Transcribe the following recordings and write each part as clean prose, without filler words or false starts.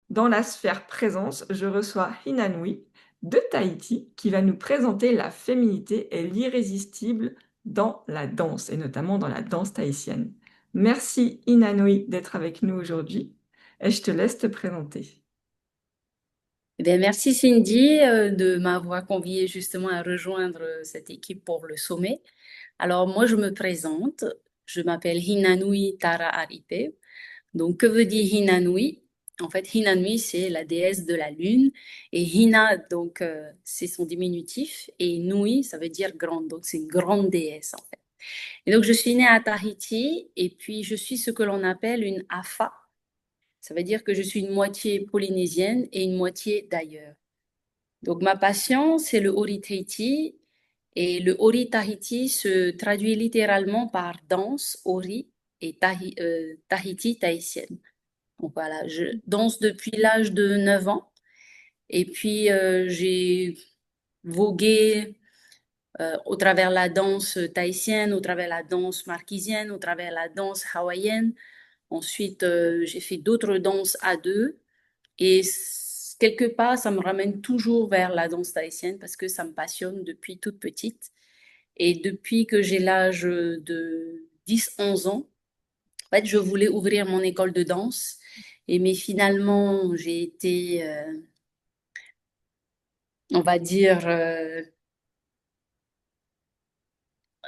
Dans la sphère présence, je reçois Hinanui de Tahiti qui va nous présenter la féminité et l'irrésistible dans la danse, et notamment dans la danse tahitienne. Merci Hinanui d'être avec nous aujourd'hui et je te laisse te présenter. Eh bien, merci Cindy de m'avoir conviée justement à rejoindre cette équipe pour le sommet. Alors moi, je me présente. Je m'appelle Hinanui Tara Aripe. Donc, que veut dire Hinanui? En fait, Hinanui, c'est la déesse de la lune. Et Hina, donc, c'est son diminutif. Et Nui, ça veut dire grande. Donc, c'est une grande déesse, en fait. Et donc, je suis née à Tahiti. Et puis, je suis ce que l'on appelle une Afa. Ça veut dire que je suis une moitié polynésienne et une moitié d'ailleurs. Donc, ma passion, c'est le Ori Tahiti. Et le Ori Tahiti se traduit littéralement par danse, Ori, et Tahiti, tahitienne. Donc voilà, je danse depuis l'âge de 9 ans. Et puis, j'ai vogué au travers la danse tahitienne, au travers la danse marquisienne, au travers la danse hawaïenne. Ensuite, j'ai fait d'autres danses à deux. Et quelque part, ça me ramène toujours vers la danse tahitienne parce que ça me passionne depuis toute petite. Et depuis que j'ai l'âge de 10 11 ans, en fait, je voulais ouvrir mon école de danse. Mais finalement, on va dire,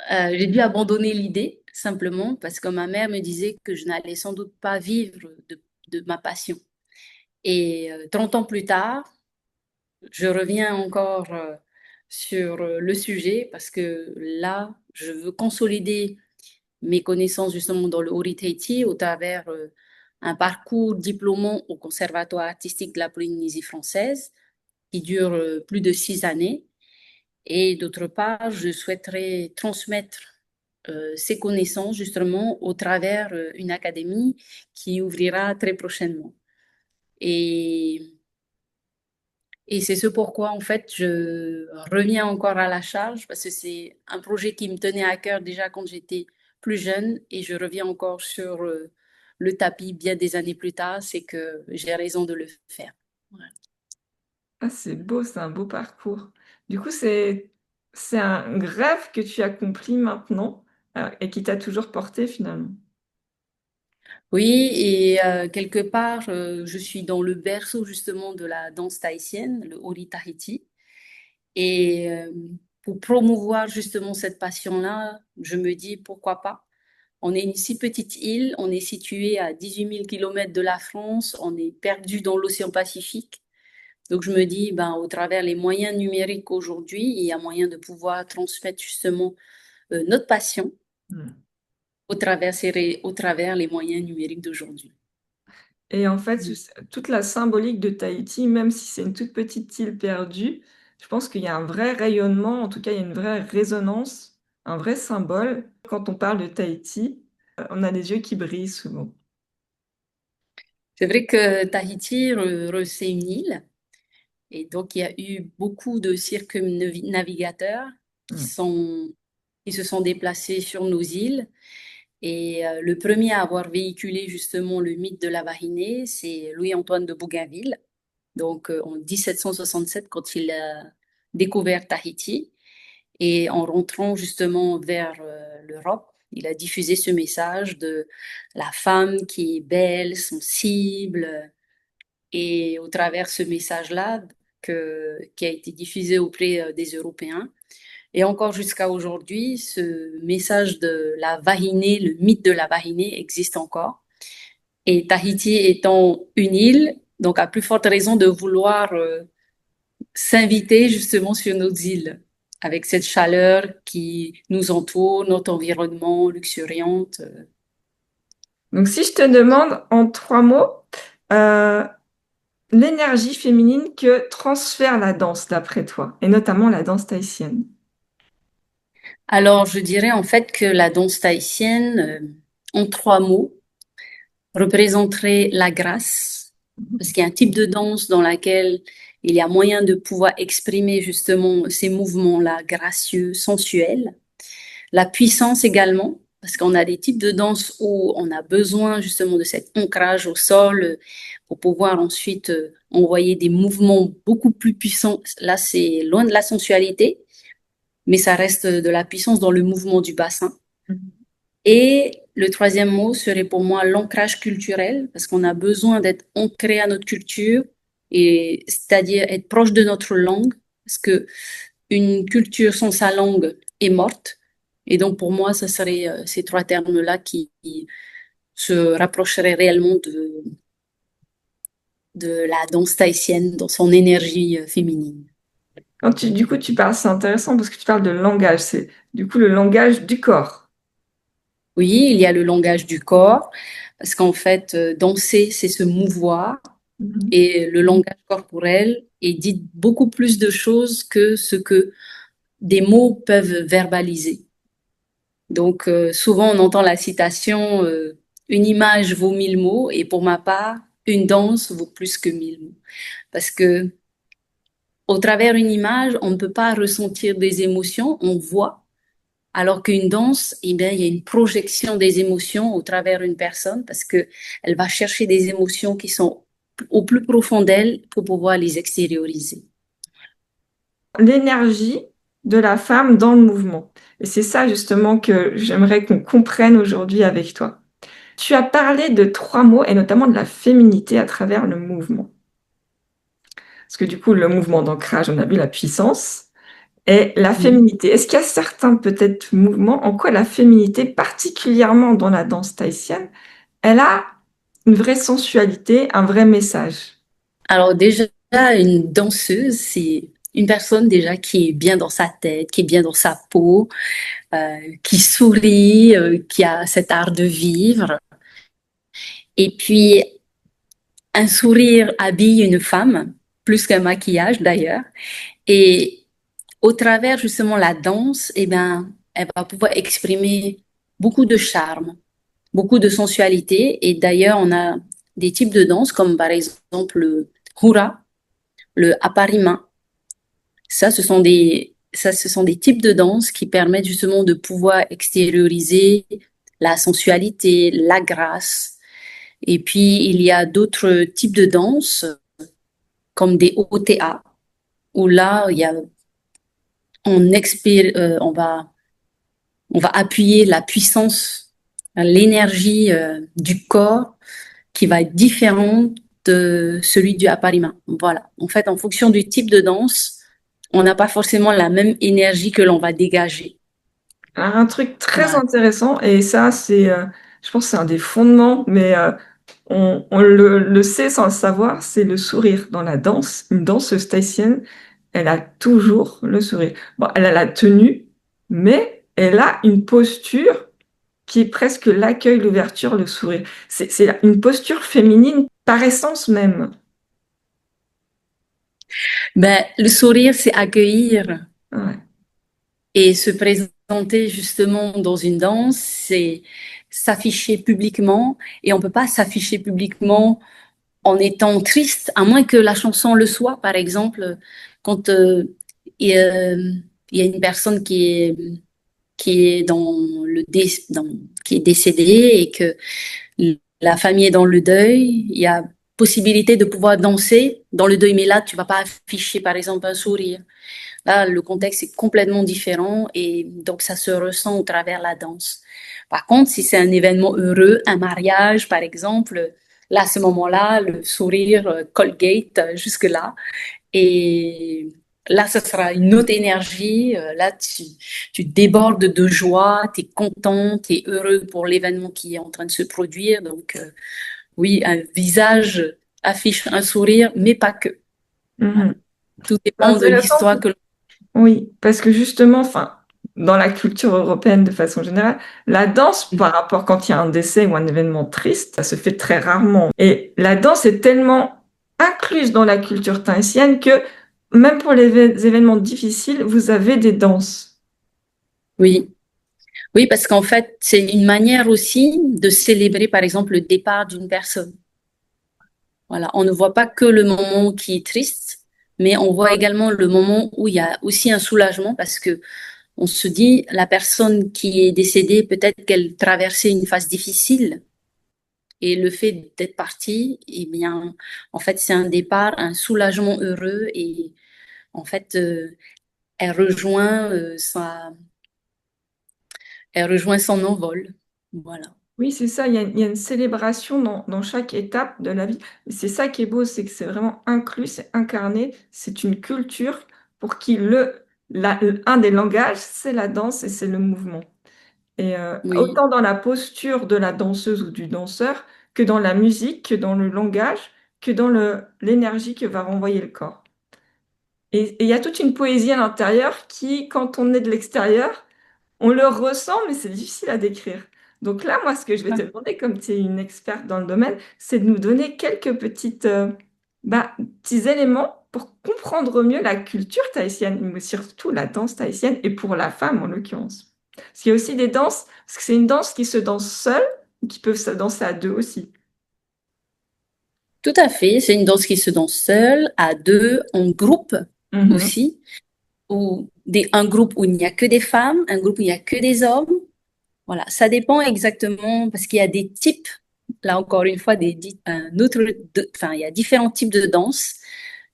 j'ai dû abandonner l'idée simplement parce que ma mère me disait que je n'allais sans doute pas vivre de ma passion. Et 30 ans plus tard, je reviens encore sur le sujet parce que là, je veux consolider mes connaissances justement dans le Ori Tahiti au travers un parcours diplômant au Conservatoire artistique de la Polynésie française qui dure plus de 6 années. Et d'autre part, je souhaiterais transmettre ces connaissances justement au travers une académie qui ouvrira très prochainement. Et et c'est ce pourquoi, en fait, je reviens encore à la charge parce que c'est un projet qui me tenait à cœur déjà quand j'étais plus jeune et je reviens encore sur le tapis bien des années plus tard, c'est que j'ai raison de le faire. Voilà. Ah, c'est beau, c'est un beau parcours. Du coup, c'est un rêve que tu accomplis maintenant et qui t'a toujours porté finalement. Oui, et quelque part, je suis dans le berceau justement de la danse tahitienne, le Ori Tahiti. Et pour promouvoir justement cette passion-là, je me dis pourquoi pas. On est une si petite île, on est situé à 18 000 kilomètres de la France, on est perdu dans l'océan Pacifique. Donc je me dis, ben, au travers les moyens numériques aujourd'hui, il y a moyen de pouvoir transmettre justement notre passion Mm. au travers les moyens numériques d'aujourd'hui. Et en fait, Mm. toute la symbolique de Tahiti, même si c'est une toute petite île perdue, je pense qu'il y a un vrai rayonnement, en tout cas, il y a une vraie résonance, un vrai symbole. Quand on parle de Tahiti, on a les yeux qui brillent souvent. C'est vrai que Tahiti, c'est une île, et donc il y a eu beaucoup de circumnavigateurs qui Mm. sont, qui se sont déplacés sur nos îles. Et le premier à avoir véhiculé justement le mythe de la Varinée, c'est Louis-Antoine de Bougainville, donc en 1767 quand il a découvert Tahiti. Et en rentrant justement vers l'Europe, il a diffusé ce message de la femme qui est belle, sensible. Et au travers ce message-là, qui a été diffusé auprès des Européens, et encore jusqu'à aujourd'hui, ce message de la Vahinée, le mythe de la Vahinée existe encore. Et Tahiti étant une île, donc à plus forte raison de vouloir s'inviter justement sur nos îles, avec cette chaleur qui nous entoure, notre environnement luxuriante. Donc, si je te demande en 3 mots, euh, l'énergie féminine que transfère la danse d'après toi, et notamment la danse tahitienne. Alors, je dirais en fait que la danse tahitienne, en 3 mots, représenterait la grâce, parce qu'il y a un type de danse dans laquelle il y a moyen de pouvoir exprimer justement ces mouvements-là gracieux, sensuels. La puissance également, parce qu'on a des types de danse où on a besoin justement de cet ancrage au sol pour pouvoir ensuite envoyer des mouvements beaucoup plus puissants. Là, c'est loin de la sensualité, mais ça reste de la puissance dans le mouvement du bassin. Mhm. Et le troisième mot serait pour moi l'ancrage culturel, parce qu'on a besoin d'être ancré à notre culture, et c'est-à-dire être proche de notre langue, parce que une culture sans sa langue est morte. Et donc pour moi, ce serait ces trois termes-là qui se rapprocheraient réellement de la danse tahitienne dans son énergie féminine. Du coup, tu parles, c'est intéressant parce que tu parles de langage, c'est du coup le langage du corps. Oui, il y a le langage du corps, parce qu'en fait, danser, c'est se mouvoir. Mhm. Et le langage corporel est dit beaucoup plus de choses que ce que des mots peuvent verbaliser. Donc, souvent, on entend la citation une image vaut mille mots, et pour ma part, une danse vaut plus que mille mots. Parce que au travers d'une image, on ne peut pas ressentir des émotions, on voit, alors qu'une danse, eh bien, il y a une projection des émotions au travers d'une personne, parce que elle va chercher des émotions qui sont au plus profond d'elle pour pouvoir les extérioriser. L'énergie de la femme dans le mouvement. Et c'est ça justement que j'aimerais qu'on comprenne aujourd'hui avec toi. Tu as parlé de trois mots et notamment de la féminité à travers le mouvement. Parce que du coup, le mouvement d'ancrage, on a vu la puissance et la Mhm. féminité. Est-ce qu'il y a certains peut-être mouvements en quoi la féminité, particulièrement dans la danse tahitienne, elle a une vraie sensualité, un vrai message? Alors déjà, une danseuse, c'est une personne déjà qui est bien dans sa tête, qui est bien dans sa peau, qui sourit, qui a cet art de vivre. Et puis, un sourire habille une femme, plus qu'un maquillage d'ailleurs. Et au travers justement la danse, eh ben, elle va pouvoir exprimer beaucoup de charme, beaucoup de sensualité. Et d'ailleurs, on a des types de danse comme par exemple le hura, le aparima. Ce sont des types de danse qui permettent justement de pouvoir extérioriser la sensualité, la grâce. Et puis, il y a d'autres types de danse comme des OTA, où là, on va appuyer la puissance, l'énergie du corps qui va être différente de celui du aparima. Voilà. En fait, en fonction du type de danse, on n'a pas forcément la même énergie que l'on va dégager. Alors, un truc très Voilà. intéressant, et ça, je pense que c'est un des fondements, mais on le sait sans le savoir, c'est le sourire dans la danse. Une danseuse tahitienne, elle a toujours le sourire. Bon, elle a la tenue, mais elle a une posture qui est presque l'accueil, l'ouverture, le sourire. C'est une posture féminine par essence même. Ben, le sourire, c'est accueillir Ouais. et se présenter justement dans une danse, c'est s'afficher publiquement et on peut pas s'afficher publiquement en étant triste, à moins que la chanson le soit. Par exemple, quand il y a, il y a une personne qui est qui est décédée et que la famille est dans le deuil, il y a possibilité de pouvoir danser dans le deuil, mais là, tu vas pas afficher, par exemple, un sourire. Là, le contexte est complètement différent et donc ça se ressent au travers la danse. Par contre, si c'est un événement heureux, un mariage, par exemple, là, à ce moment-là, le sourire Colgate jusque-là. Et là, ce sera une autre énergie. Là, tu débordes de joie, tu es content, tu es heureux pour l'événement qui est en train de se produire. Donc, oui, un visage affiche un sourire, mais pas que. Voilà. Mhm. Tout C'est dépend de intéressant. l'histoire que l'on... Oui, parce que justement, enfin, dans la culture européenne de façon générale, la danse, par rapport quand il y a un décès ou un événement triste, ça se fait très rarement. Et la danse est tellement incluse dans la culture tahitienne que même pour les événements difficiles, vous avez des danses. Oui, oui, parce qu'en fait, c'est une manière aussi de célébrer, par exemple, le départ d'une personne. Voilà, on ne voit pas que le moment qui est triste, mais on voit également le moment où il y a aussi un soulagement parce que On se dit, la personne qui est décédée, peut-être qu'elle traversait une phase difficile. Et le fait d'être partie, eh bien, en fait, c'est un départ, un soulagement heureux. Et en fait, elle rejoint, elle rejoint son envol. Voilà. Oui, c'est ça, il y a une célébration dans chaque étape de la vie. Et c'est ça qui est beau, c'est que c'est vraiment inclus, c'est incarné, c'est une culture pour qui un des langages, c'est la danse et c'est le mouvement. Et Oui, autant dans la posture de la danseuse ou du danseur, que dans la musique, que dans le langage, que dans l'énergie que va renvoyer le corps. Et il y a toute une poésie à l'intérieur qui, quand on est de l'extérieur, on le ressent, mais c'est difficile à décrire. Donc là, moi, ce que je vais te demander, comme tu es une experte dans le domaine, c'est de nous donner quelques petits éléments pour comprendre mieux la culture tahitienne, mais surtout la danse tahitienne, et pour la femme en l'occurrence. Parce qu'il y a aussi des danses, parce que c'est une danse qui se danse seule, ou qui peut se danser à deux aussi. tout à fait. C'est une danse qui se danse seule, à deux, en groupe Mhm. aussi. Ou un groupe où il n'y a que des femmes, un groupe où il n'y a que des hommes. Voilà, ça dépend exactement parce qu'il y a des types, là encore une fois, enfin, il y a différents types de danse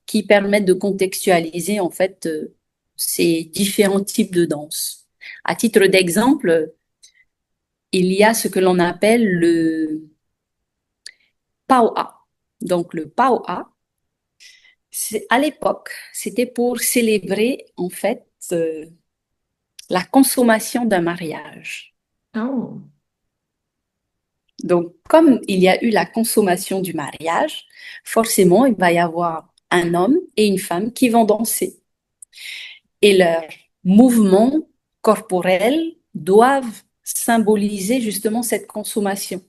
qui permettent de contextualiser en fait ces différents types de danse. À titre d'exemple, il y a ce que l'on appelle le Pau'a. Donc le Pau'a, à l'époque, c'était pour célébrer en fait la consommation d'un mariage. Oh. Donc, comme il y a eu la consommation du mariage, forcément, il va y avoir un homme et une femme qui vont danser. Et leurs mouvements corporels doivent symboliser justement cette consommation.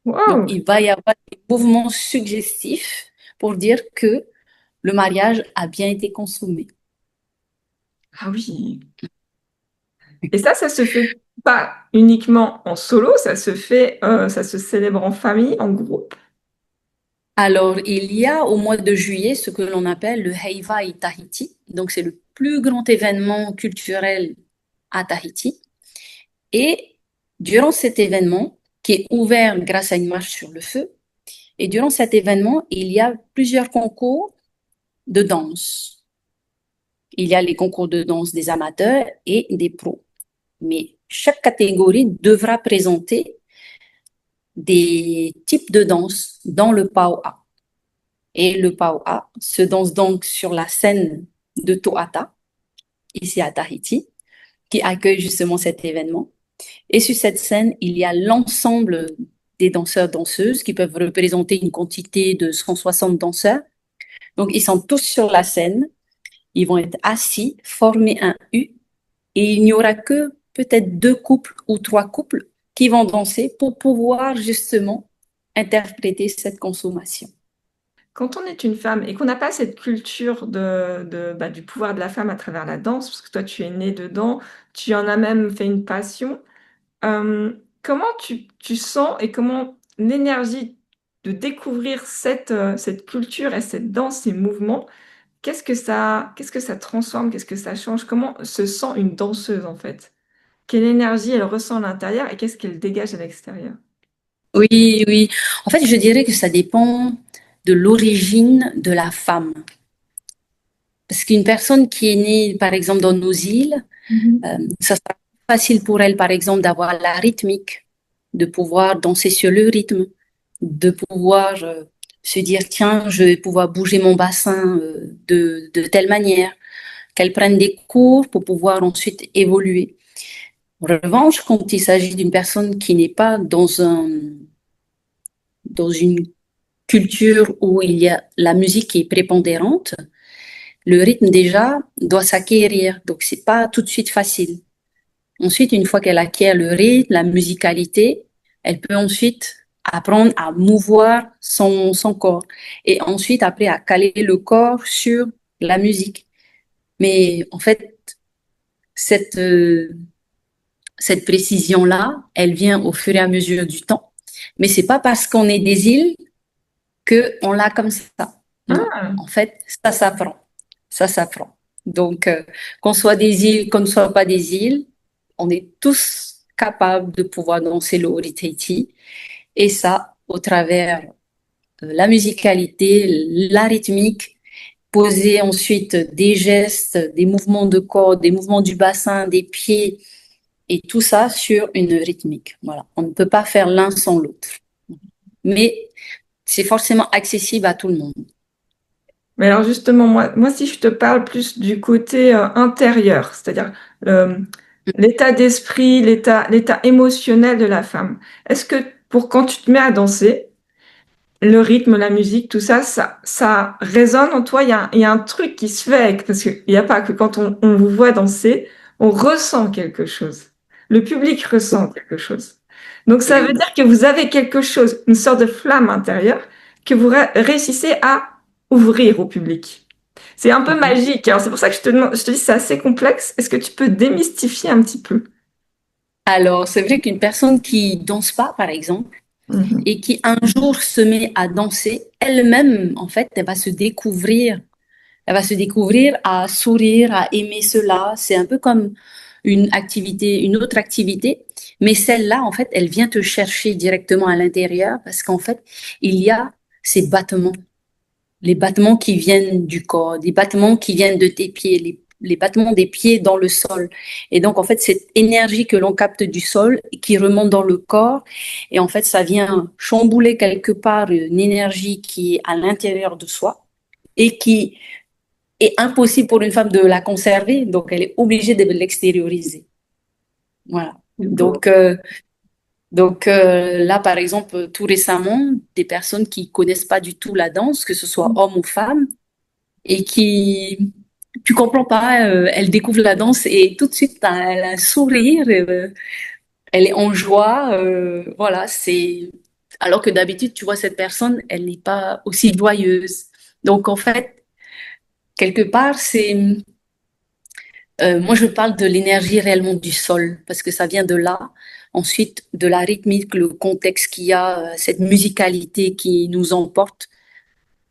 Donc, Wow. il va y avoir des mouvements suggestifs pour dire que le mariage a bien été consommé. Ah oui. Et ça se fait pas uniquement en solo, ça se célèbre en famille, en groupe. Alors, il y a au mois de juillet ce que l'on appelle le Heiva Tahiti. Donc, c'est le plus grand événement culturel à Tahiti. Et durant cet événement, qui est ouvert grâce à une marche sur le feu, et durant cet événement, il y a plusieurs concours de danse. Il y a les concours de danse des amateurs et des pros. Mais chaque catégorie devra présenter des types de danse dans le PAOA. Et le PAOA se danse donc sur la scène de Toata, ici à Tahiti, qui accueille justement cet événement. Et sur cette scène, il y a l'ensemble des danseurs-danseuses qui peuvent représenter une quantité de 160 danseurs. Donc, ils sont tous sur la scène, ils vont être assis, former un U, et il n'y aura que peut-être deux couples ou trois couples qui vont danser pour pouvoir justement interpréter cette consommation. Quand on est une femme et qu'on n'a pas cette culture du pouvoir de la femme à travers la danse, parce que toi tu es née dedans, tu en as même fait une passion, comment tu sens et comment l'énergie de découvrir cette culture et cette danse, ces mouvements, qu'est-ce que ça transforme, qu'est-ce que ça change, comment se sent une danseuse en fait? Quelle énergie elle ressent à l'intérieur et qu'est-ce qu'elle dégage à l'extérieur? Oui, oui. En fait, je dirais que ça dépend de l'origine de la femme. Parce qu'une personne qui est née, par exemple, dans nos îles, ça sera facile pour elle, par exemple, d'avoir la rythmique, de pouvoir danser sur le rythme, de pouvoir se dire, tiens, je vais pouvoir bouger mon bassin de telle manière, qu'elle prenne des cours pour pouvoir ensuite évoluer. En revanche, quand il s'agit d'une personne qui n'est pas dans une culture où il y a la musique qui est prépondérante, le rythme déjà doit s'acquérir, donc c'est pas tout de suite facile. Ensuite, une fois qu'elle acquiert le rythme, la musicalité, elle peut ensuite apprendre à mouvoir son corps et ensuite après à caler le corps sur la musique. Mais en fait, cette, euh, cette précision-là, elle vient au fur et à mesure du temps. Mais c'est pas parce qu'on est des îles que on l'a comme ça. Non. Ah, En fait, ça s'apprend. Ça s'apprend. Donc, qu'on soit des îles, qu'on ne soit pas des îles, on est tous capables de pouvoir danser le Ori Tahiti. Et ça, au travers la musicalité, la rythmique, poser ensuite des gestes, des mouvements de corps, des mouvements du bassin, des pieds, et tout ça sur une rythmique. Voilà. On ne peut pas faire l'un sans l'autre. Mais c'est forcément accessible à tout le monde. Mais alors justement, moi, si je te parle plus du côté intérieur, c'est-à-dire euh, l'état d'esprit, l'état émotionnel de la femme, est-ce que pour quand tu te mets à danser, le rythme, la musique, tout ça, ça résonne en toi. Il y a un truc qui se fait parce qu'il n'y a pas que quand on vous voit danser, on ressent quelque chose. Le public ressent quelque chose. Donc ça veut Oui. dire que vous avez quelque chose, une sorte de flamme intérieure que vous réussissez à ouvrir au public. C'est un peu Mhm. magique. Alors c'est pour ça que je te demande, je te dis c'est assez complexe. Est-ce que tu peux démystifier un petit peu? Alors, c'est vrai qu'une personne qui danse pas, par exemple, Mhm. et qui un jour se met à danser, elle-même, en fait, elle va se découvrir. Elle va se découvrir à sourire, à aimer cela. C'est un peu comme une activité, une autre activité. Mais celle-là, en fait, elle vient te chercher directement à l'intérieur parce qu'en fait, il y a ces battements, les battements qui viennent du corps, des battements qui viennent de tes pieds, les battements des pieds dans le sol. Et donc, en fait, cette énergie que l'on capte du sol qui remonte dans le corps, et en fait, ça vient chambouler quelque part une énergie qui est à l'intérieur de soi et qui est impossible pour une femme de la conserver, donc elle est obligée de l'extérioriser. Voilà. C'est beau. Donc, là, par exemple, tout récemment, des personnes qui connaissent pas du tout la danse, que ce soit homme ou femme, et qui, tu comprends pas, elle découvre la danse et tout de suite, elle a un sourire, elle est en joie, voilà, c'est, alors que d'habitude, tu vois, cette personne, elle n'est pas aussi joyeuse. Donc, en fait, quelque part, moi, je parle de l'énergie réellement du sol, parce que ça vient de là. Ensuite, de la rythmique, le contexte qu'il y a, cette musicalité qui nous emporte.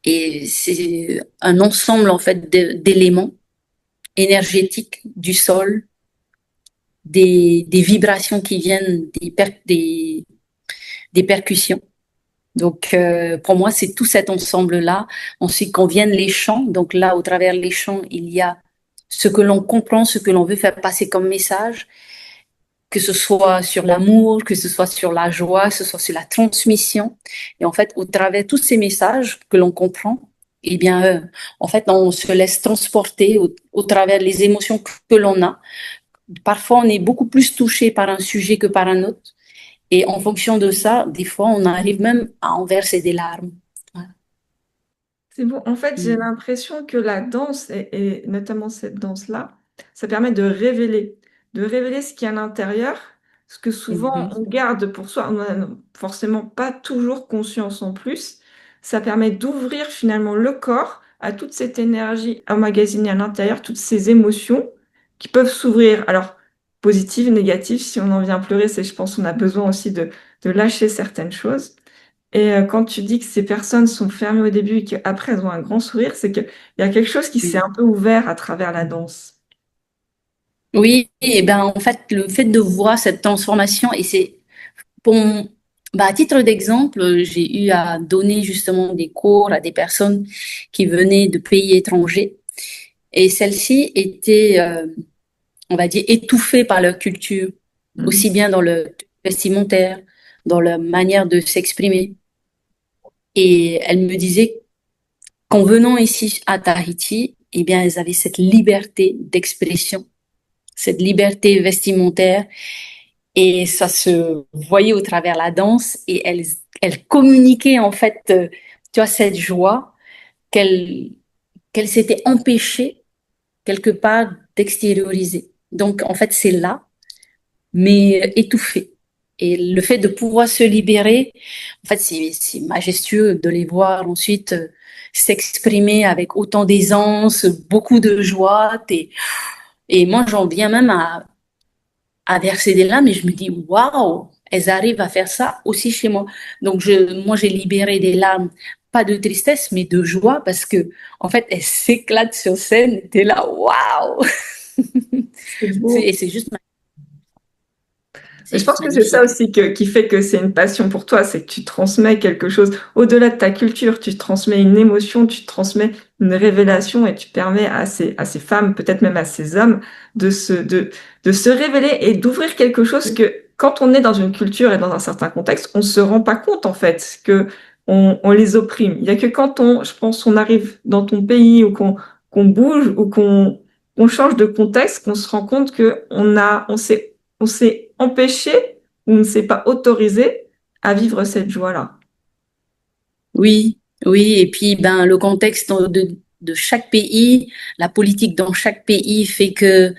Et c'est un ensemble, en fait, d'éléments énergétiques du sol, des vibrations qui viennent des percussions. Donc, pour moi, c'est tout cet ensemble-là. Ensuite, quand viennent les chants, donc là, au travers les chants, il y a ce que l'on comprend, ce que l'on veut faire passer comme message, que ce soit sur l'amour, que ce soit sur la joie, que ce soit sur la transmission. Et en fait, au travers de tous ces messages que l'on comprend, eh bien, en fait, on se laisse transporter au travers des émotions que l'on a. Parfois, on est beaucoup plus touché par un sujet que par un autre. Et en fonction de ça, des fois, on arrive même à en verser des larmes. Voilà. C'est bon. En fait, j'ai Mm. l'impression que la danse, et notamment cette danse-là, ça permet de révéler ce qu'il y a à l'intérieur, ce que souvent Mhm. on garde pour soi, on n'a forcément pas toujours conscience en plus. Ça permet d'ouvrir finalement le corps à toute cette énergie emmagasinée à l'intérieur, toutes ces émotions qui peuvent s'ouvrir. Alors, positives, négatives, si on en vient pleurer, c'est, je pense, on a besoin aussi de lâcher certaines choses. Et quand tu dis que ces personnes sont fermées au début et qu'après elles ont un grand sourire, c'est qu'il y a quelque chose qui s'est Mm. un peu ouvert à travers la danse. Oui, et ben en fait, le fait de voir cette transformation, et c'est pour, bah, à titre d'exemple, j'ai eu à donner justement des cours à des personnes qui venaient de pays étrangers, et celles-ci étaient, on va dire, étouffées par leur culture, Mhm. aussi bien dans le vestimentaire, dans leur manière de s'exprimer. Et elles me disaient qu'en venant ici à Tahiti, eh bien, elles avaient cette liberté d'expression, cette liberté vestimentaire, et ça se voyait au travers la danse, et elles communiquaient en fait, tu vois, cette joie qu'elles qu'elles s'étaient empêchées quelque part d'extérioriser. Donc, en fait, c'est là, mais étouffé. Et le fait de pouvoir se libérer, en fait, c'est majestueux de les voir ensuite s'exprimer avec autant d'aisance, beaucoup de joie. Et moi, j'en viens même à verser des larmes et je me dis, waouh, elles arrivent à faire ça aussi chez moi. Donc, moi, j'ai libéré des larmes pas de tristesse, mais de joie parce que, en fait, elle s'éclate sur scène. T'es là, waouh! C'est beau. C'est juste, Mais c'est je juste pense que c'est ça magnifique. aussi qui fait que c'est une passion pour toi, c'est que tu transmets quelque chose au-delà de ta culture, tu transmets une émotion, tu transmets une révélation et tu permets à ces femmes, peut-être même à ces hommes, de se révéler et d'ouvrir quelque chose que quand on est dans une culture et dans un certain contexte, on se rend pas compte en fait que on les opprime. Il y a que quand je pense, on arrive dans ton pays ou qu'on bouge ou qu'on change de contexte, qu'on se rend compte que on s'est empêché ou on ne s'est pas autorisé à vivre cette joie-là. Oui, oui. Et puis, ben, le contexte de chaque pays, la politique dans chaque pays fait que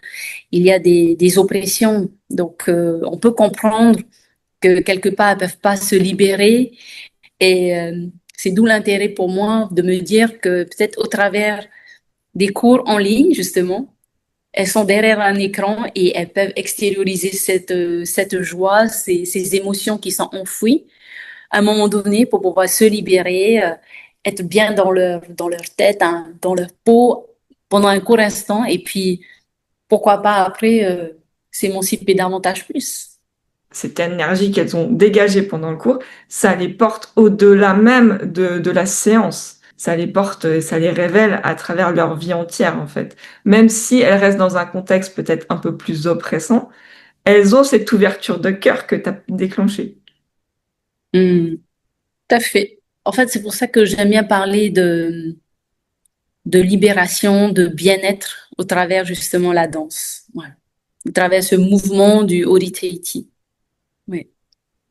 il y a des oppressions. Donc, on peut comprendre que quelque part, elles peuvent pas se libérer. Et c'est d'où l'intérêt pour moi de me dire que peut-être au travers des cours en ligne, justement, elles sont derrière un écran et elles peuvent extérioriser cette joie, ces émotions qui sont enfouies à un moment donné pour pouvoir se libérer, être bien dans leur tête, hein, dans leur peau pendant un court instant et puis pourquoi pas après s'émanciper davantage plus. Cette énergie qu'elles ont dégagée pendant le cours, ça les porte au-delà même de la séance. Ça les porte, ça les révèle à travers leur vie entière, en fait. Même si elles restent dans un contexte peut-être un peu plus oppressant, elles ont cette ouverture de cœur que tu as déclenchée. Hmm, tout à fait. En fait, c'est pour ça que j'aime bien parler de libération, de bien-être au travers justement la danse. Voilà. Au travers ce mouvement du Ori-Teiti. Oui.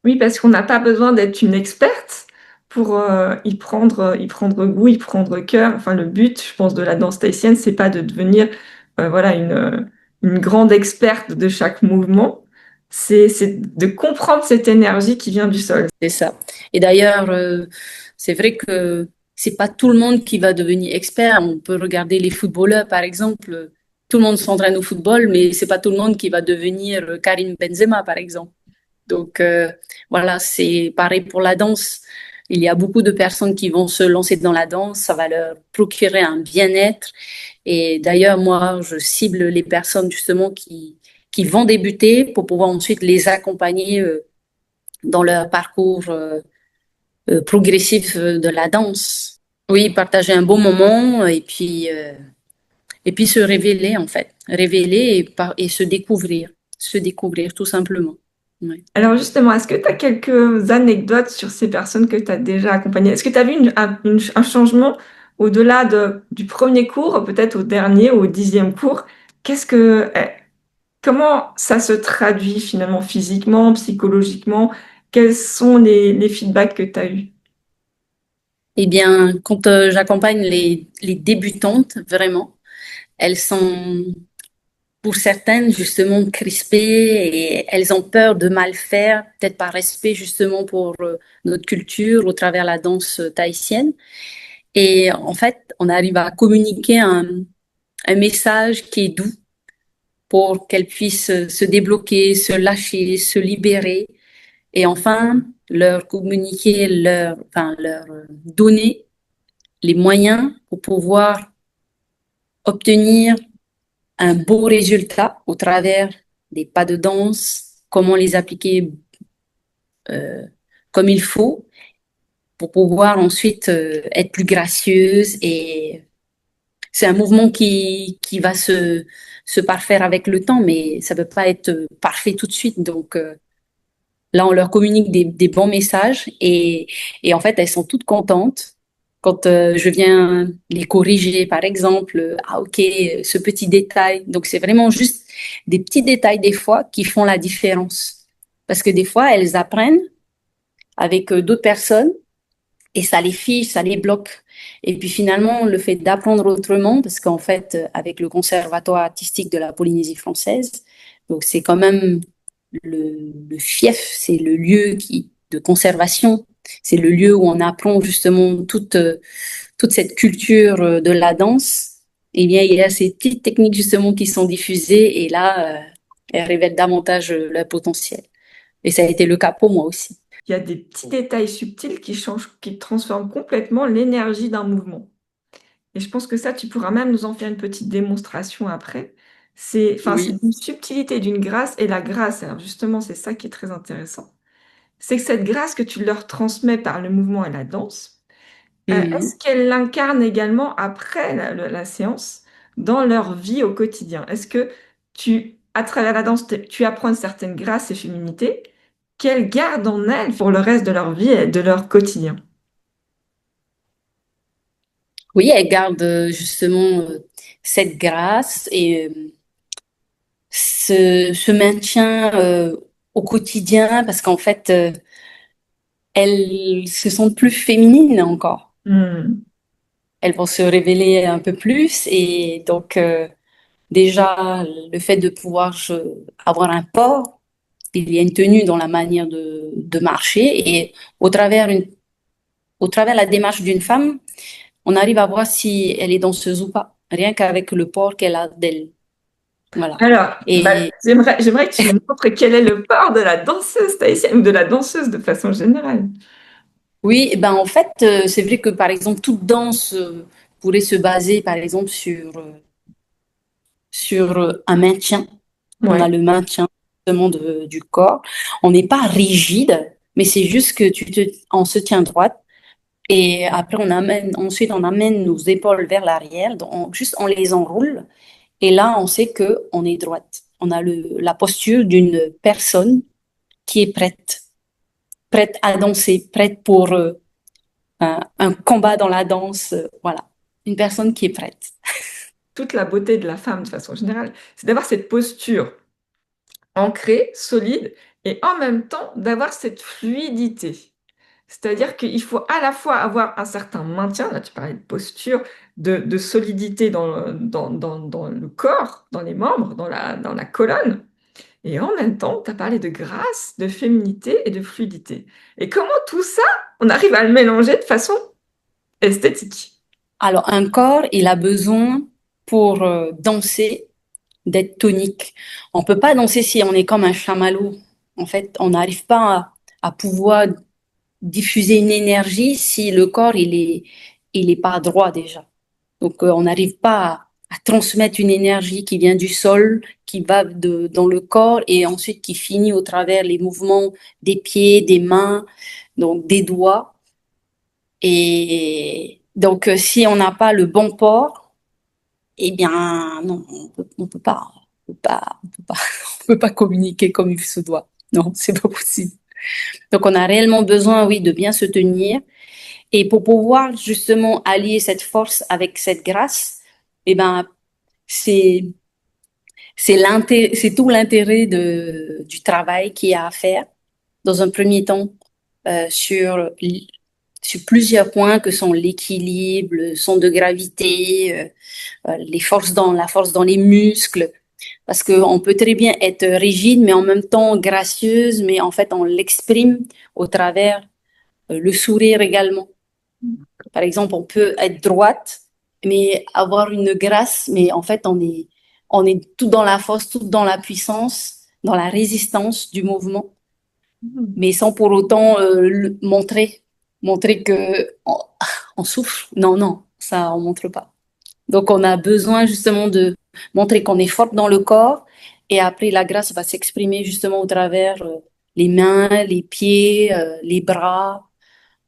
Oui, parce qu'on n'a pas besoin d'être une experte pour y prendre goût, y prendre cœur. Enfin, le but, je pense, de la danse tahitienne, c'est pas de devenir voilà, une grande experte de chaque mouvement. C'est de comprendre cette énergie qui vient du sol. C'est ça. Et d'ailleurs, c'est vrai que c'est pas tout le monde qui va devenir expert. On peut regarder les footballeurs, par exemple. Tout le monde s'entraîne au football, mais c'est pas tout le monde qui va devenir Karim Benzema, par exemple. Donc voilà, c'est pareil pour la danse. Il y a beaucoup de personnes qui vont se lancer dans la danse, ça va leur procurer un bien-être. Et d'ailleurs, moi, je cible les personnes justement qui vont débuter pour pouvoir ensuite les accompagner dans leur parcours progressif de la danse. Oui, partager un bon moment et puis se révéler en fait, révéler et se découvrir tout simplement. Ouais. Alors justement, est-ce que tu as quelques anecdotes sur ces personnes que tu as déjà accompagnées? Est-ce que tu as vu un changement au-delà du premier cours, peut-être au dernier ou au 10e cours? Qu'est-ce que, comment ça se traduit finalement physiquement, psychologiquement? Quels sont les feedbacks que tu as eus? Eh bien, quand j'accompagne les débutantes, vraiment, elles sont, pour certaines, justement, crispées et elles ont peur de mal faire, peut-être par respect, justement, pour notre culture au travers la danse tahitienne. Et en fait, on arrive à communiquer un message qui est doux pour qu'elles puissent se débloquer, se lâcher, se libérer et enfin leur communiquer, leur donner les moyens pour pouvoir obtenir un beau résultat au travers des pas de danse, comment les appliquer euh, comme il faut pour pouvoir ensuite être plus gracieuse et c'est un mouvement qui va se parfaire avec le temps, mais ça ne peut pas être parfait tout de suite. Donc là, on leur communique des bons messages et en fait, elles sont toutes contentes quand je viens les corriger, par exemple. Ah ok, ce petit détail. Donc c'est vraiment juste des petits détails des fois qui font la différence. Parce que des fois, elles apprennent avec d'autres personnes et ça les fiche, ça les bloque. Et puis finalement, le fait d'apprendre autrement, parce qu'en fait, avec le Conservatoire artistique de la Polynésie française, donc c'est quand même le fief, c'est le lieu de conservation, c'est le lieu où on apprend justement toute cette culture de la danse. Eh bien, il y a ces petites techniques justement qui sont diffusées et là, elles révèlent davantage leur potentiel. Et ça a été le cas pour moi aussi. il y a des petits détails subtils qui changent, qui transforment complètement l'énergie d'un mouvement. Et je pense que ça, tu pourras même nous en faire une petite démonstration après. Enfin, c'est Oui. d'une subtilité, d'une grâce, et la grâce, alors justement, c'est ça qui est très intéressant. C'est que cette grâce que tu leur transmets par le mouvement et la danse, est-ce Mhm. qu'elle l'incarne également après la séance dans leur vie au quotidien? Est-ce que à travers la danse, tu apprends une certaine grâce et féminité qu'elles gardent en elles pour le reste de leur vie et de leur quotidien? Oui, elle garde justement cette grâce et ce maintien au quotidien parce qu'en fait, elles se sentent plus féminines encore. Hmm. Elles vont se révéler un peu plus et donc déjà le fait de pouvoir avoir un port, il y a une tenue dans la manière de marcher et au travers au travers la démarche d'une femme, on arrive à voir si elle est danseuse ou pas, rien qu'avec le port qu'elle a d'elle. Voilà. Alors, bah, Et j'aimerais que tu nous montres quel est le port de la danseuse tahitienne ou de la danseuse de façon générale. oui, eh ben en fait, c'est vrai que par exemple, toute danse pourrait se baser par exemple sur un maintien. On a Ouais. le maintien justement du corps. On n'est pas rigide, mais c'est juste que on se tient droite. Et après, ensuite, on amène nos épaules vers l'arrière, donc juste on les enroule. Et là, on sait que on est droite. On a la posture d'une personne qui est prête, prête à danser, prête pour un combat dans la danse. Voilà, une personne qui est prête. Toute la beauté de la femme de façon générale, c'est d'avoir cette posture ancrée, solide, et en même temps d'avoir cette fluidité. C'est-à-dire qu'il faut à la fois avoir un certain maintien, là tu parlais de posture, de solidité dans le corps, dans les membres, dans la colonne, et en même temps, tu as parlé de grâce, de féminité et de fluidité. Et comment tout ça, on arrive à le mélanger de façon esthétique? Alors, un corps, il a besoin pour danser d'être tonique. On peut pas danser si on est comme un chamallow. En fait, on n'arrive pas à pouvoir diffuser une énergie si le corps il est pas droit déjà. Donc on n'arrive pas à transmettre une énergie qui vient du sol, qui va dans le corps et ensuite qui finit au travers les mouvements des pieds, des mains, donc des doigts. Et donc si on n'a pas le bon port, eh bien non, on peut pas, on peut pas communiquer comme il se doit. Non, c'est pas possible. Donc on a réellement besoin, oui, de bien se tenir. Et pour pouvoir justement allier cette force avec cette grâce, eh ben, c'est, c'est tout l'intérêt du travail qu'il y a à faire dans un premier temps sur plusieurs points que sont l'équilibre, le centre de gravité, la force dans les muscles. Parce qu'on peut très bien être rigide, mais en même temps gracieuse, mais en fait, on l'exprime au travers le sourire également. Par exemple, on peut être droite, mais avoir une grâce, mais en fait, on est tout dans la force, tout dans la puissance, dans la résistance du mouvement, mais sans pour autant montrer que on souffre. Non, non, ça, on montre pas. Donc, on a besoin justement de montrer qu'on est forte dans le corps, et après, la grâce va s'exprimer justement au travers les mains, les pieds, les bras,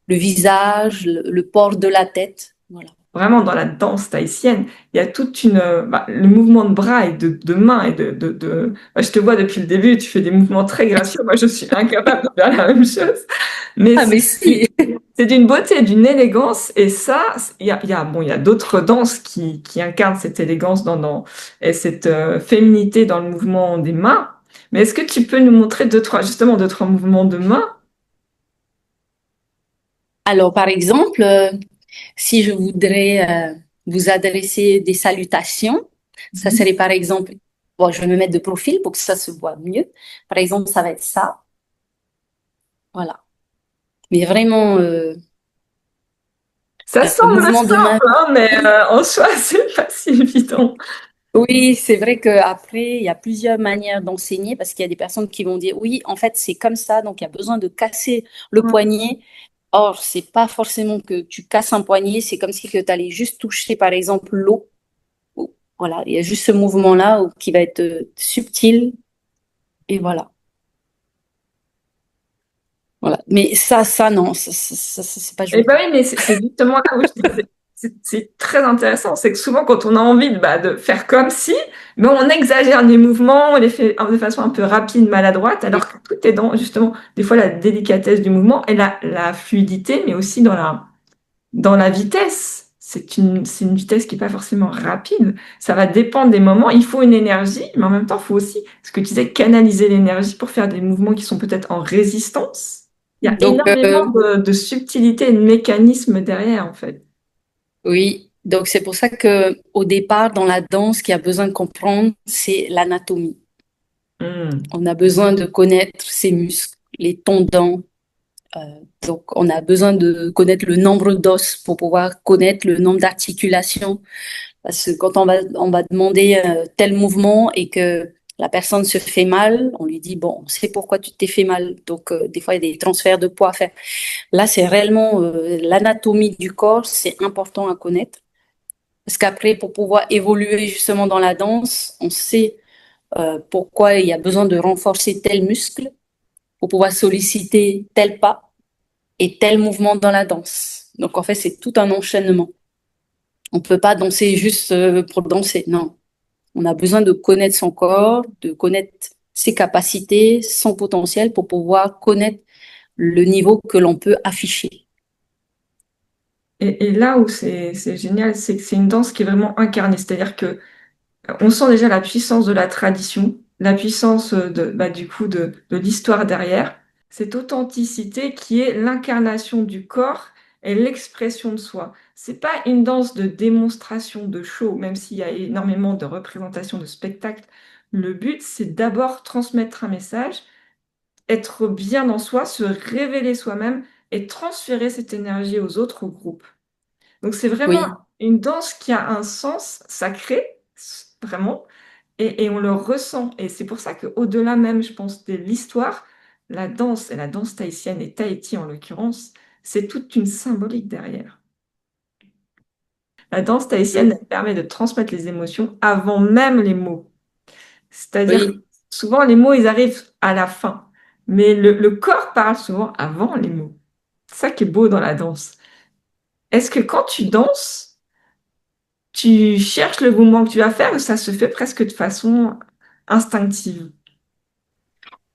le visage, le port de la tête. Voilà. Vraiment, dans la danse tahitienne, il y a toute le mouvement de bras et de mains et bah, je te vois depuis le début, tu fais des mouvements très gracieux. Moi, je suis incapable de faire la même chose. Mais Ah, mais si. c'est d'une beauté, d'une élégance. Et ça, bon, il y a d'autres danses qui incarnent cette élégance et cette féminité dans le mouvement des mains. Mais est-ce que tu peux nous montrer justement, deux, trois mouvements de mains? Alors, par exemple, si je voudrais vous adresser des salutations, ça Mhm. serait par exemple, bon, je vais me mettre de profil pour que ça se voit mieux. Par exemple, ça va être ça. Voilà. Mais vraiment, Ça un semble mouvement de main. simple, hein, mais en soi, c'est pas si évident. Oui, c'est vrai qu'après, il y a plusieurs manières d'enseigner parce qu'il y a des personnes qui vont dire, oui, en fait, c'est comme ça, donc il y a besoin de casser le Ouais. poignet. Or, c'est pas forcément que tu casses un poignet, c'est comme si tu allais juste toucher, par exemple, l'eau. Voilà, il y a juste ce mouvement-là qui va être subtil et voilà. Voilà. Mais ça, non, c'est pas Et joué. bah oui, mais c'est justement là où je dis que c'est très intéressant. C'est que souvent, quand on a envie de faire comme si, mais on exagère les mouvements, on les fait de façon un peu rapide, maladroite, alors que tout est dans, justement, des fois, la délicatesse du mouvement et la fluidité, mais aussi dans la vitesse. C'est une vitesse qui n'est pas forcément rapide. Ça va dépendre des moments. Il faut une énergie, mais en même temps, il faut aussi, ce que tu disais, canaliser l'énergie pour faire des mouvements qui sont peut-être en résistance. Il y a Donc, énormément de subtilité et de mécanismes derrière, en fait. oui, donc c'est pour ça que au départ, dans la danse, ce qu'il y a besoin de comprendre, c'est l'anatomie. Hmm. On a besoin de connaître ses muscles, les tendons. euh, donc, on a besoin de connaître le nombre d'os pour pouvoir connaître le nombre d'articulations. Parce que quand on va demander tel mouvement et que la personne se fait mal, on lui dit, bon, on sait pourquoi tu t'es fait mal. Donc, des fois, il y a des transferts de poids à faire. Là, c'est réellement l'anatomie du corps, c'est important à connaître. Parce qu'après, pour pouvoir évoluer justement dans la danse, on sait pourquoi il y a besoin de renforcer tel muscle pour pouvoir solliciter tel pas et tel mouvement dans la danse. Donc en fait, c'est tout un enchaînement. On ne peut pas danser juste pour danser. Non, on a besoin de connaître son corps, de connaître ses capacités, son potentiel pour pouvoir connaître le niveau que l'on peut afficher. Et là où c'est génial, c'est que c'est une danse qui est vraiment incarnée. C'est-à-dire que on sent déjà la puissance de la tradition, la puissance du coup de l'histoire derrière, cette authenticité qui est l'incarnation du corps et l'expression de soi. C'est pas une danse de démonstration, de show, même s'il y a énormément de représentations, de spectacles. Le but, c'est d'abord transmettre un message, être bien en soi, se révéler soi-même et transférer cette énergie aux autres groupes. Donc c'est vraiment Oui, une danse qui a un sens sacré, vraiment, et on le ressent. Et c'est pour ça qu'au-delà même, je pense, de l'histoire, la danse, et la danse tahitienne, et Tahiti en l'occurrence, c'est toute une symbolique derrière. La danse tahitienne, oui, elle permet de transmettre les émotions avant même les mots. C'est-à-dire que oui. souvent, les mots, ils arrivent à la fin. Mais le corps parle souvent avant les mots. C'est ça qui est beau dans la danse. Est-ce que quand tu danses, tu cherches le mouvement que tu vas faire ou ça se fait presque de façon instinctive?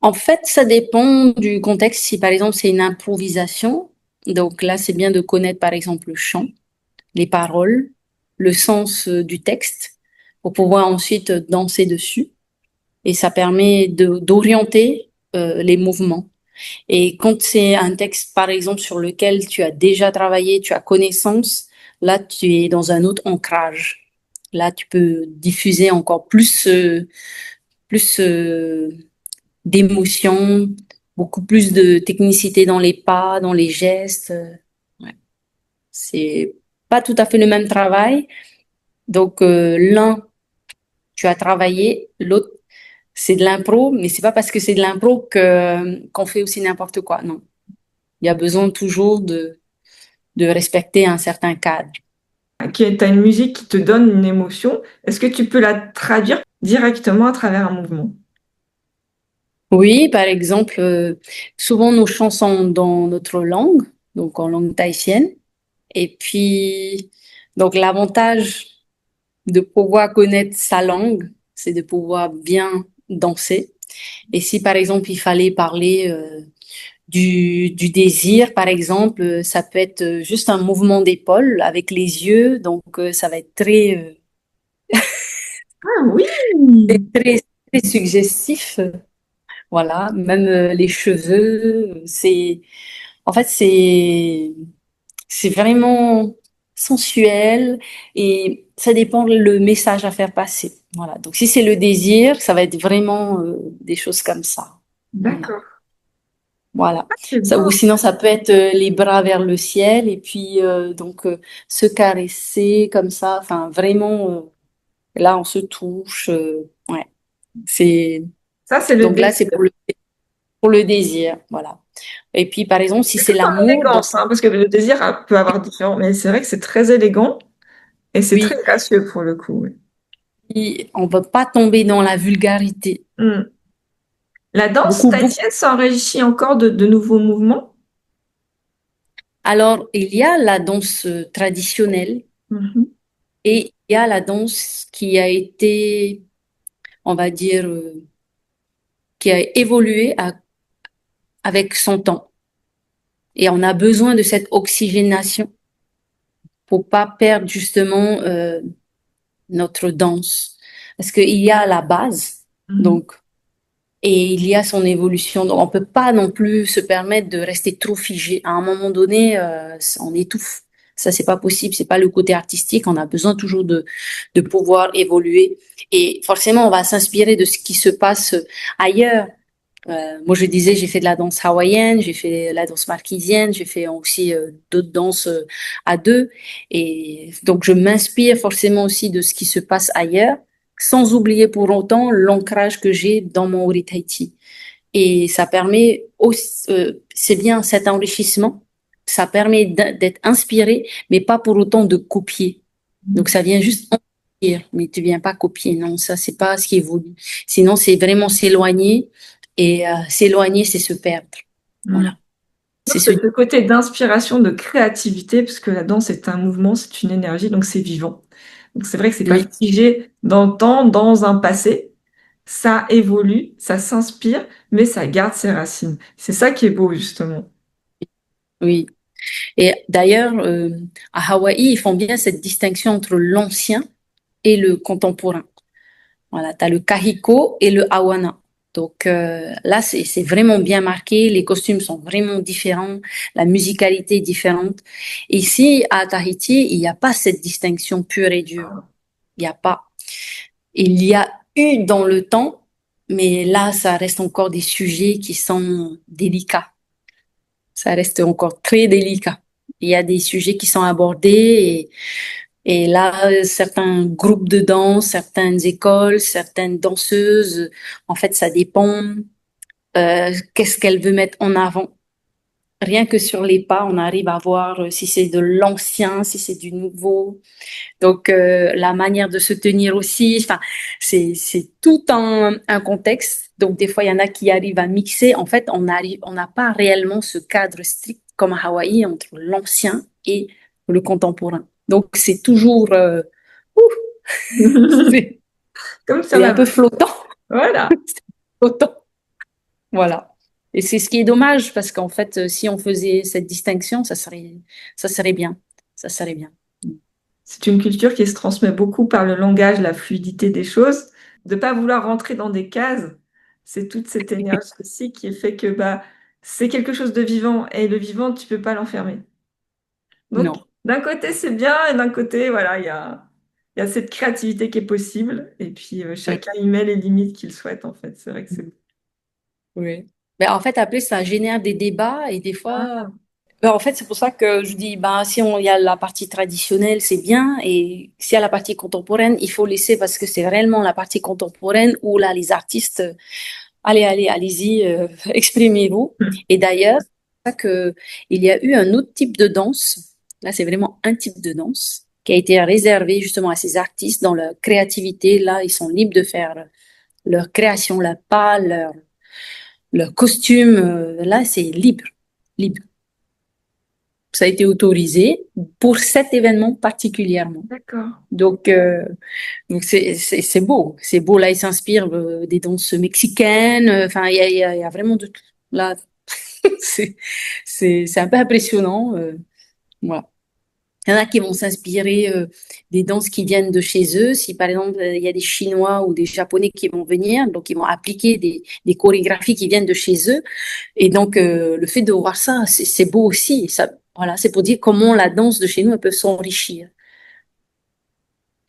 En fait, ça dépend du contexte. Si par exemple c'est une improvisation, donc là c'est bien de connaître par exemple le chant, les paroles, le sens du texte pour pouvoir ensuite danser dessus. Et ça permet d'orienter les mouvements. Et quand c'est un texte par exemple sur lequel tu as déjà travaillé, tu as connaissance, là tu es dans un autre ancrage. Là tu peux diffuser encore plus d'émotion, beaucoup plus de technicité dans les pas, dans les gestes. Ouais. C'est pas tout à fait le même travail. Donc l'un, tu as travaillé, l'autre, c'est de l'impro, mais c'est pas parce que c'est de l'impro que qu'on fait aussi n'importe quoi. Non, il y a besoin toujours de respecter un certain cadre. Tu as une musique qui te donne une émotion. Est-ce que tu peux la traduire directement à travers un mouvement? Oui, par exemple, souvent nos chansons dans notre langue, donc en langue tahitienne. Et puis, donc l'avantage de pouvoir connaître sa langue, c'est de pouvoir bien danser. Et si par exemple il fallait parler du désir, par exemple, ça peut être juste un mouvement d'épaule avec les yeux, donc ça va être Ah oui! très, très suggestif. Voilà, même les cheveux, en fait, c'est vraiment sensuel et ça dépend le message à faire passer. Voilà. Donc, si c'est le désir, ça va être vraiment des choses comme ça. Voilà. D'accord. Voilà. Ah, c'est Ça, ou beau. sinon, ça peut être les bras vers le ciel et puis se caresser comme ça. Enfin, vraiment. Et là, on se touche. Ouais. C'est Ça, c'est le donc là, désir. c'est pour le désir, voilà. Et puis, par exemple, si C'est c'est tout en l'amour, donc élégance, hein, parce que le désir peut avoir différents, mais c'est vrai que c'est très élégant et c'est très oui, gracieux pour le coup. Oui. on ne veut pas tomber dans la vulgarité. Hmm. La danse Beaucoup, beaucoup. tahitienne s'enrichit encore de nouveaux mouvements. Alors, il y a la danse traditionnelle Mhm. et il y a la danse qui a été, on va dire, qui a évolué avec son temps. Et on a besoin de cette oxygénation pour pas perdre justement notre danse. Parce qu'il y a la base, Mhm. donc, et il y a son évolution. Donc, on peut pas non plus se permettre de rester trop figé. À un moment donné, on étouffe. Ça, c'est pas possible. C'est pas le côté artistique. On a besoin toujours de pouvoir évoluer. Et forcément, on va s'inspirer de ce qui se passe ailleurs. Moi, je disais, j'ai fait de la danse hawaïenne, j'ai fait la danse marquisienne, j'ai fait aussi d'autres danses à deux. Et donc, je m'inspire forcément aussi de ce qui se passe ailleurs, sans oublier pour autant l'ancrage que j'ai dans mon Ori Tahiti. Et ça permet aussi, c'est bien cet enrichissement, ça permet d'être inspiré, mais pas pour autant de copier. Donc, ça vient juste enrichir, mais tu viens pas copier. Non, ça, c'est pas ce qui évolue. Sinon, c'est vraiment s'éloigner. Et s'éloigner, c'est se perdre. Mhm. Voilà. C'est se... Ce côté d'inspiration, de créativité, puisque la danse est un mouvement, c'est une énergie, donc c'est vivant. Donc c'est vrai que c'est pas Oui, figé dans le temps, dans un passé. Ça évolue, ça s'inspire, mais ça garde ses racines. C'est ça qui est beau, justement. oui. Et d'ailleurs, à Hawaï, ils font bien cette distinction entre l'ancien et le contemporain. Voilà, tu as le kahiko et le awana. Donc là, c'est vraiment bien marqué. Les costumes sont vraiment différents. La musicalité est différente. Ici, à Tahiti, il n'y a pas cette distinction pure et dure. Il n'y a pas. Il y a eu dans le temps, mais là, ça reste encore des sujets qui sont délicats. Ça reste encore très délicat. Il y a des sujets qui sont abordés et là, certains groupes de danse, certaines écoles, certaines danseuses, en fait, ça dépend qu'est-ce qu'elle veut mettre en avant. Rien que sur les pas, on arrive à voir si c'est de l'ancien, si c'est du nouveau. Donc, la manière de se tenir aussi, enfin, c'est tout un contexte. Donc, des fois, il y en a qui arrivent à mixer. En fait, on n'a pas réellement ce cadre strict comme à Hawaï entre l'ancien et le contemporain. Donc, c'est toujours, ouf, c'est Comme sur c'est un la peu vague. flottant, Voilà. flottant. Voilà. Et c'est ce qui est dommage parce qu'en fait, si on faisait cette distinction, ça serait bien. Ça serait bien. C'est une culture qui se transmet beaucoup par le langage, la fluidité des choses. De pas vouloir rentrer dans des cases, c'est toute cette énergie aussi qui fait que bah, c'est quelque chose de vivant et le vivant, tu peux pas l'enfermer. Donc, Non. d'un côté, c'est bien et d'un côté, voilà, il y a cette créativité qui est possible et puis Oui. chacun y met les limites qu'il souhaite en fait. C'est vrai que c'est... Oui. Ben, en fait, après, ça génère des débats et des fois, ben, en fait, c'est pour ça que je dis, ben, si il y a la partie traditionnelle, c'est bien, et s'il y a la partie contemporaine, il faut laisser parce que c'est réellement la partie contemporaine où là, les artistes, allez-y, exprimez-vous. Et d'ailleurs, c'est pour ça que il y a eu un autre type de danse. Là, c'est vraiment un type de danse qui a été réservé justement à ces artistes dans leur créativité. Là, ils sont libres de faire leur création, leur pas, leur costume, là, c'est libre, libre. Ça a été autorisé pour cet événement particulièrement. D'accord. Donc, c'est beau, c'est beau. Là, il s'inspire des danses mexicaines. Enfin, il y a vraiment de tout. Là, c'est, c'est un peu impressionnant. Voilà. Il y en a qui vont s'inspirer des danses qui viennent de chez eux. Si par exemple il y a des Chinois ou des Japonais qui vont venir, donc ils vont appliquer des chorégraphies qui viennent de chez eux. Et donc, le fait de voir ça, c'est beau aussi. Ça, voilà, c'est pour dire comment la danse de chez nous, elle peut s'enrichir.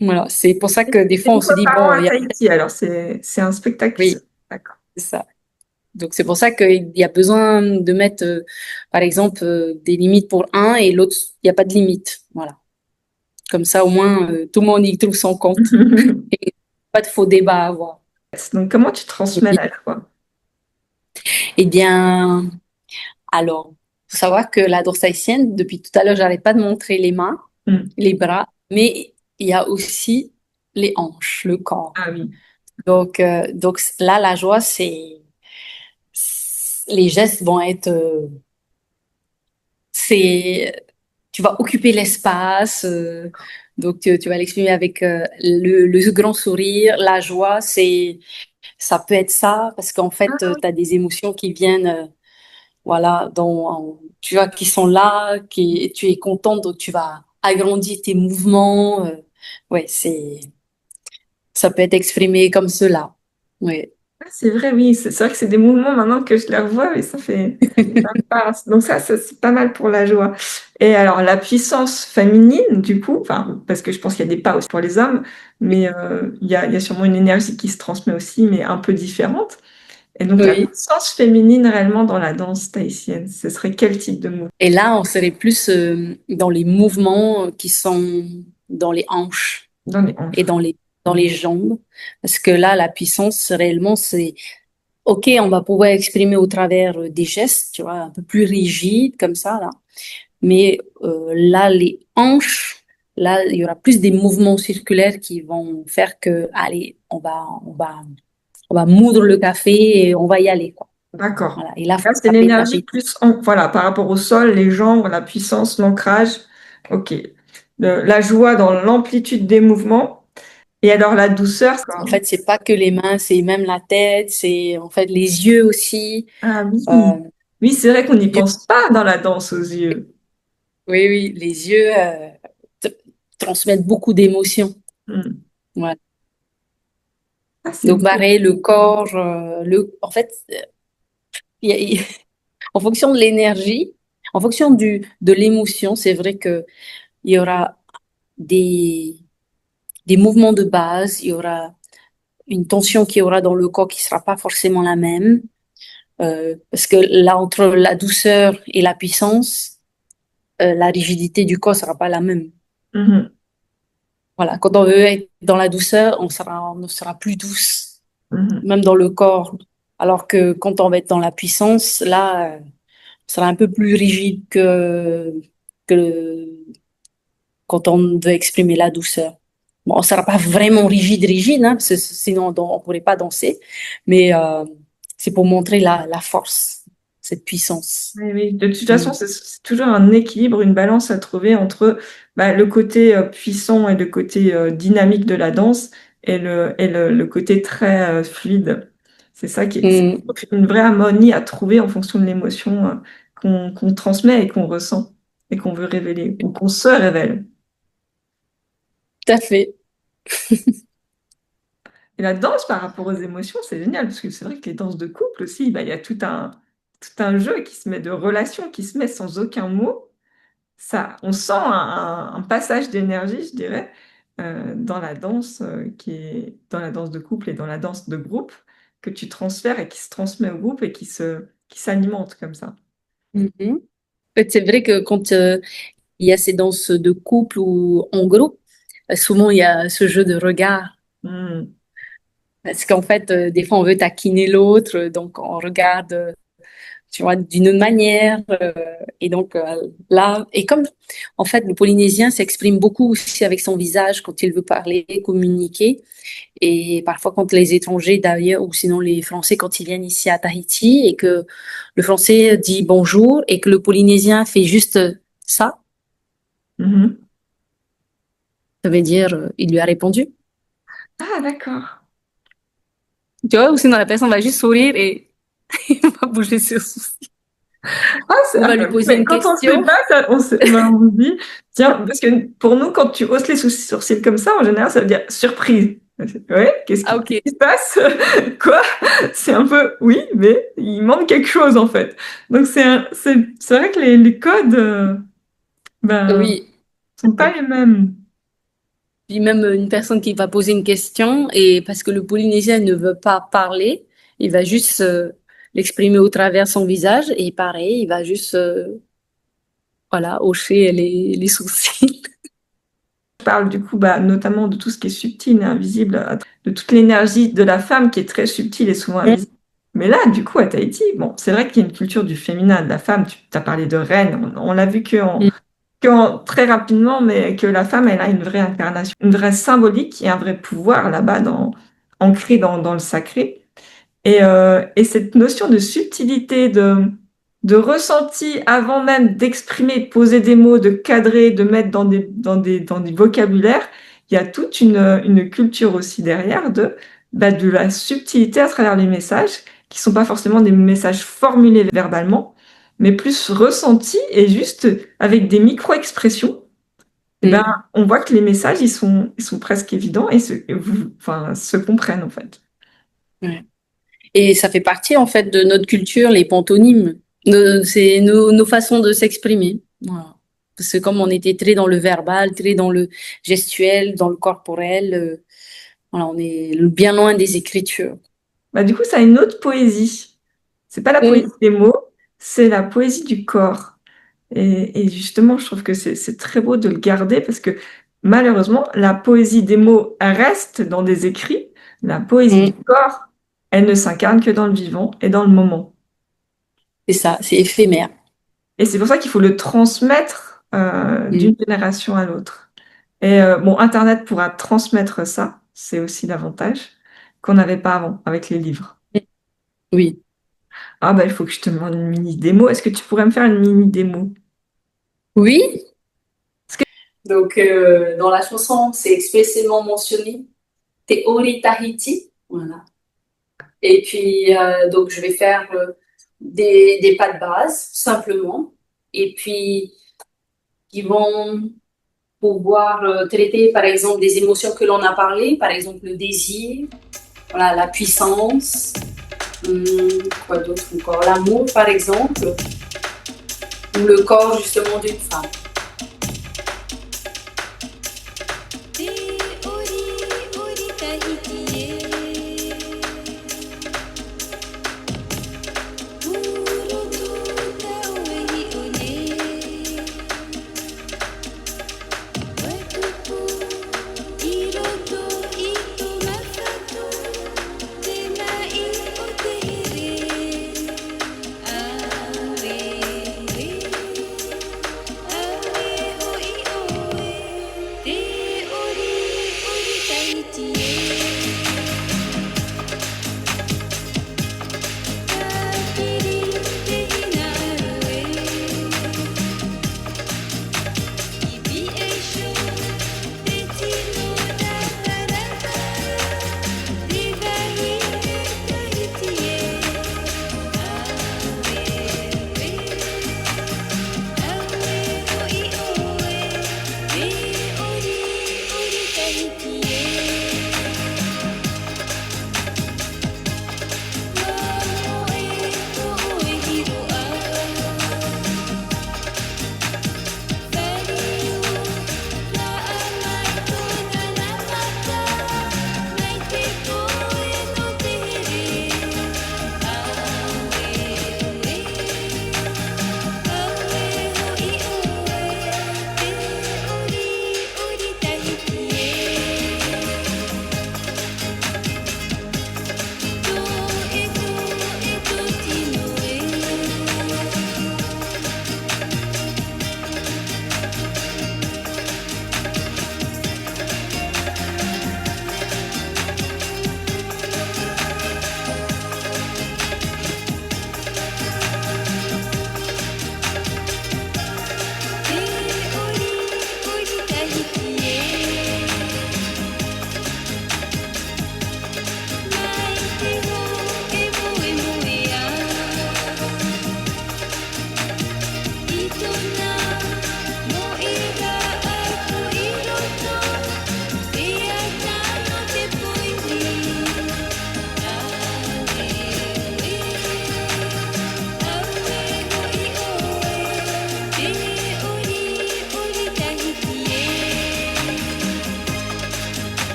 Voilà, c'est pour ça que des C'est fois, on une se fois dit, par an bon, à Tahiti, alors c'est un spectacle qui se... oui, D'accord. c'est ça. Donc, c'est pour ça qu'il y a besoin de mettre, par exemple, des limites pour un et l'autre, il n'y a pas de limite. Voilà. Comme ça, au moins, tout le monde y trouve son compte. Et pas de faux débats à avoir. Donc, comment tu transmets la joie? Eh bien, alors, faut savoir que la danse haïtienne, depuis tout à l'heure, j'arrête pas de montrer les mains, Hmm. les bras, mais il y a aussi les hanches, le corps. Ah oui. Donc là, la joie, les gestes vont être, c'est, tu vas occuper l'espace, donc tu vas l'exprimer avec le grand sourire, la joie, ça peut être ça, parce qu'en fait, tu as des émotions qui viennent, voilà, tu vois, qui sont là, tu es contente, donc tu vas agrandir tes mouvements. Ouais, ça peut être exprimé comme cela. Ouais. Ah, c'est vrai, oui. C'est vrai que c'est des mouvements maintenant que je les revois et ça me parle. Donc ça, c'est pas mal pour la joie. Et alors, la puissance féminine, du coup, enfin, parce que je pense qu'il y a des pas aussi pour les hommes, mais il y a sûrement une énergie qui se transmet aussi, mais un peu différente. Et donc, la Oui. puissance féminine réellement dans la danse tahitienne, ce serait quel type de mouvement? Et là, on serait plus dans les mouvements qui sont dans les hanches Dans les et hanches. dans les jambes. Parce que là, la puissance, réellement, c'est OK, on va pouvoir exprimer au travers des gestes, tu vois, un peu plus rigides comme ça, là. Mais là, les hanches, là, il y aura plus des mouvements circulaires qui vont faire que, allez, on va moudre le café et on va y aller, quoi. D'accord. Voilà. Et là, Là, faut c'est taper, l'énergie taper. plus, voilà, par rapport au sol, les jambes, la puissance, l'ancrage. OK. La joie dans l'amplitude des mouvements. Et alors, la douceur, En quoi. fait, c'est pas que les mains, c'est même la tête, c'est en fait les yeux aussi. Ah Euh, oui. Oui, c'est vrai qu'on n'y les yeux- pense pas dans la danse aux yeux. oui, oui, les yeux t- transmettent beaucoup d'émotions. Hmm. Voilà. Ah, c'est Donc, beau. pareil, le corps, en fait, il y a- en fonction de l'énergie, en fonction de l'émotion, c'est vrai que il y aura des, des mouvements de base, il y aura une tension qui aura dans le corps qui sera pas forcément la même, parce que là, entre la douceur et la puissance, la rigidité du corps sera pas la même. Mhm. Voilà, quand on veut être dans la douceur, on sera plus douce, Mhm. même dans le corps. Alors que quand on va être dans la puissance, là, on sera un peu plus rigide que quand on veut exprimer la douceur. Bon, on sera pas vraiment rigide, rigide, hein, parce que sinon on pourrait pas danser. Mais c'est pour montrer la force, cette puissance. Oui, oui. De toute façon, Mm. c'est toujours un équilibre, une balance à trouver entre le côté puissant et le côté dynamique de la danse le côté très fluide. C'est Mm. une vraie harmonie à trouver en fonction de l'émotion qu'on transmet et qu'on ressent et qu'on veut révéler ou qu'on se révèle. Tout à fait. Et la danse par rapport aux émotions, c'est génial parce que c'est vrai que les danses de couple aussi, il y a tout un jeu qui se met de relations, qui se met sans aucun mot. Ça, on sent un passage d'énergie, je dirais, dans la danse qui est dans la danse de couple et dans la danse de groupe que tu transfères et qui se transmet au groupe et qui s'alimente comme ça. Mhm. En fait, c'est vrai que quand il y a ces danses de couple ou en groupe, souvent il y a ce jeu de regard. Hmm. Parce qu'en fait, des fois, on veut taquiner l'autre, donc on regarde, tu vois, d'une manière. Et donc là, et comme en fait, le Polynésien s'exprime beaucoup aussi avec son visage quand il veut parler, communiquer. Et parfois, quand les étrangers d'ailleurs, ou sinon les Français, quand ils viennent ici à Tahiti et que le Français dit bonjour et que le Polynésien fait juste ça, Mhm. ça veut dire il lui a répondu. Ah, d'accord. Tu vois, ou sinon la personne va juste sourire et il va bouger ses sourcils. On va lui Oui, poser mais une quand on ne sait question. pas, on se dit, tiens, parce que pour nous, quand tu hausses les sourcils comme ça, en général, ça veut dire surprise. Ouais, Ah, qu'est-ce ok. qui se passe? Quoi? C'est un peu, oui, mais il manque quelque chose en fait. Donc c'est vrai que les codes, ben, Oui. sont pas les mêmes. Puis même une personne qui va poser une question et parce que le Polynésien ne veut pas parler, il va juste l'exprimer au travers son visage et pareil, il va juste voilà, hocher les sourcils. parle du coup notamment de tout ce qui est subtil et invisible, de toute l'énergie de la femme qui est très subtile et souvent Mm, invisible. Mais là, du coup, à Tahiti, bon, c'est vrai qu'il y a une culture du féminin, de la femme. Tu as parlé de reine, on l'a vu mm, très rapidement, mais que la femme, elle a une vraie incarnation, une vraie symbolique et un vrai pouvoir là-bas, ancré dans le sacré. Et cette notion de subtilité, de ressenti avant même d'exprimer, de poser des mots, de cadrer, de mettre dans des vocabulaires, il y a toute une culture aussi derrière de la subtilité à travers les messages, qui sont pas forcément des messages formulés verbalement, mais plus ressentis et juste avec des micro-expressions. Eh ben, mm. on voit que les messages, ils sont presque évidents enfin, se comprennent en fait. Ouais. Et ça fait partie en fait de notre culture, les pantonymes. C'est nos façons de s'exprimer. Voilà. Parce que comme on était très dans le verbal, très dans le gestuel, dans le corporel, voilà, on est bien loin des écritures. Du coup, ça a une autre poésie. C'est pas la poésie Mm, des mots, c'est la poésie du corps. Et justement, je trouve que c'est très beau de le garder parce que malheureusement, la poésie des mots elle reste dans des écrits. La poésie du mm. corps, elle ne s'incarne que dans le vivant et dans le moment. C'est ça, c'est éphémère. Et c'est pour ça qu'il faut le transmettre Mm, d'une génération à l'autre. Et bon, Internet pourra transmettre ça, c'est aussi l'avantage qu'on n'avait pas avant avec les livres. mm. Oui. Ah il faut que je te demande une mini démo. Est-ce que tu pourrais me faire une mini démo? Oui. Donc, dans la chanson, c'est expressément mentionné Teori Tahiti. Voilà. Et puis, donc, je vais faire des pas de base, simplement. Et puis, qui vont pouvoir traiter, par exemple, des émotions que l'on a parlé, par exemple, le désir, voilà, la puissance, hum, quoi d'autre encore, l'amour, par exemple, ou le corps, justement, d'une femme.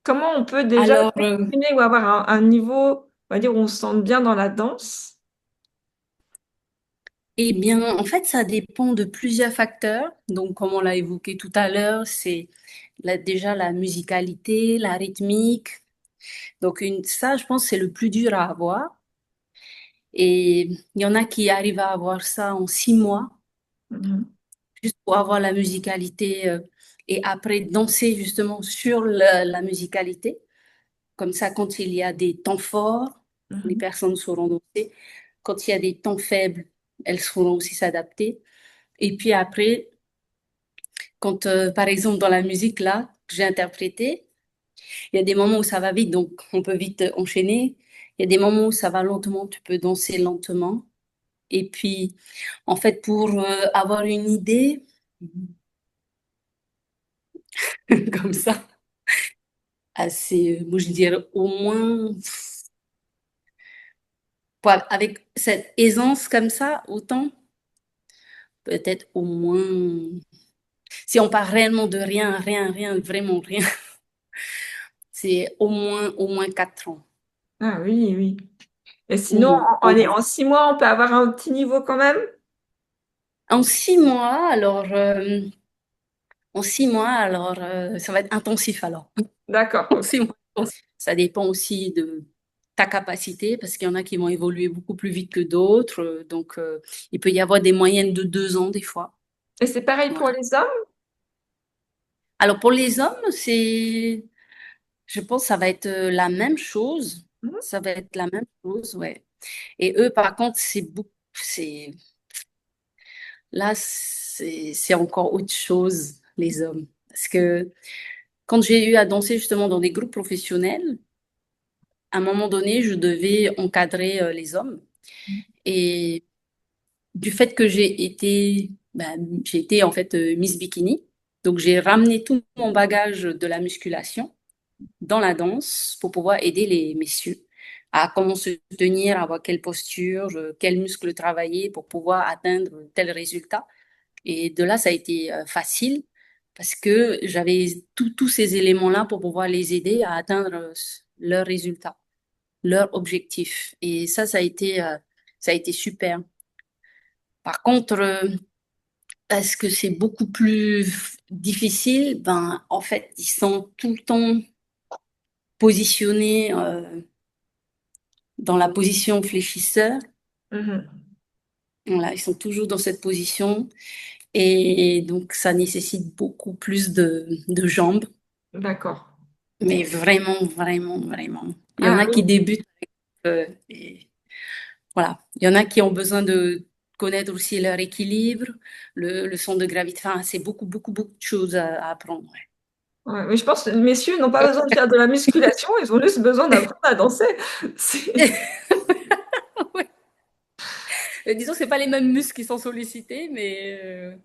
Comment on peut déjà Alors, s'exprimer ou avoir un niveau, on va dire, où on se sente bien dans la danse? eh bien, en fait, ça dépend de plusieurs facteurs. Donc, comme on l'a évoqué tout à l'heure, c'est déjà la musicalité, la rythmique. Donc, ça, je pense, c'est le plus dur à avoir. Et il y en a qui arrivent à avoir ça en 6 mois, Mhm, juste pour avoir la musicalité et après danser justement sur la musicalité. Comme ça, quand il y a des temps forts, les mhm, personnes sauront danser. Quand il y a des temps faibles, elles sauront aussi s'adapter. Et puis après, quand, par exemple, dans la musique là que j'ai interprétée, il y a des moments où ça va vite, donc on peut vite enchaîner. Il y a des moments où ça va lentement, tu peux danser lentement. Et puis, en fait, pour avoir une idée, comme ça, assez, moi je dirais au moins, avec cette aisance comme ça, autant, peut-être au moins, si on part réellement de rien, rien, rien, vraiment rien, c'est au moins 4 ans. ah oui, oui. Et sinon, Mhm. en 6 mois, on peut avoir un petit niveau quand même? En 6 mois, alors, ça va être intensif alors. D'accord, En ok. 6 mois. Ça dépend aussi de ta capacité, parce qu'il y en a qui vont évoluer beaucoup plus vite que d'autres. Donc, il peut y avoir des moyennes de 2 ans des fois. Et c'est pareil pour Voilà. les hommes? Alors, pour les hommes, je pense que ça va être la même chose. Mhm. Ça va être la même chose, ouais. Et eux, par contre, là, c'est encore autre chose, les hommes. Parce que quand j'ai eu à danser justement dans des groupes professionnels, à un moment donné, je devais encadrer les hommes. Et du fait que j'ai été en fait Miss Bikini, donc j'ai ramené tout mon bagage de la musculation dans la danse pour pouvoir aider les messieurs à comment se tenir, à avoir quelle posture, quels muscles travailler pour pouvoir atteindre tel résultat. Et de là, ça a été facile parce que j'avais tous ces éléments-là pour pouvoir les aider à atteindre leurs résultats, leurs objectifs. Et ça a été super. Par contre, est-ce que c'est beaucoup plus difficile? Ben, en fait, ils sont tout le temps positionnés dans la position fléchisseur. Mhm. Voilà, ils sont toujours dans cette position et donc ça nécessite beaucoup plus de jambes, D'accord. mais vraiment, vraiment, vraiment. Il y en Ah a qui oui. débutent et voilà. Il y en a qui ont besoin de connaître aussi leur équilibre, le son de gravité. Enfin, c'est beaucoup, beaucoup, beaucoup de choses à apprendre. Ouais, mais je pense que les messieurs n'ont pas besoin de faire de la musculation, ils ont juste besoin d'apprendre à danser. C'est- Ouais. Disons, c'est pas les mêmes muscles qui sont sollicités, mais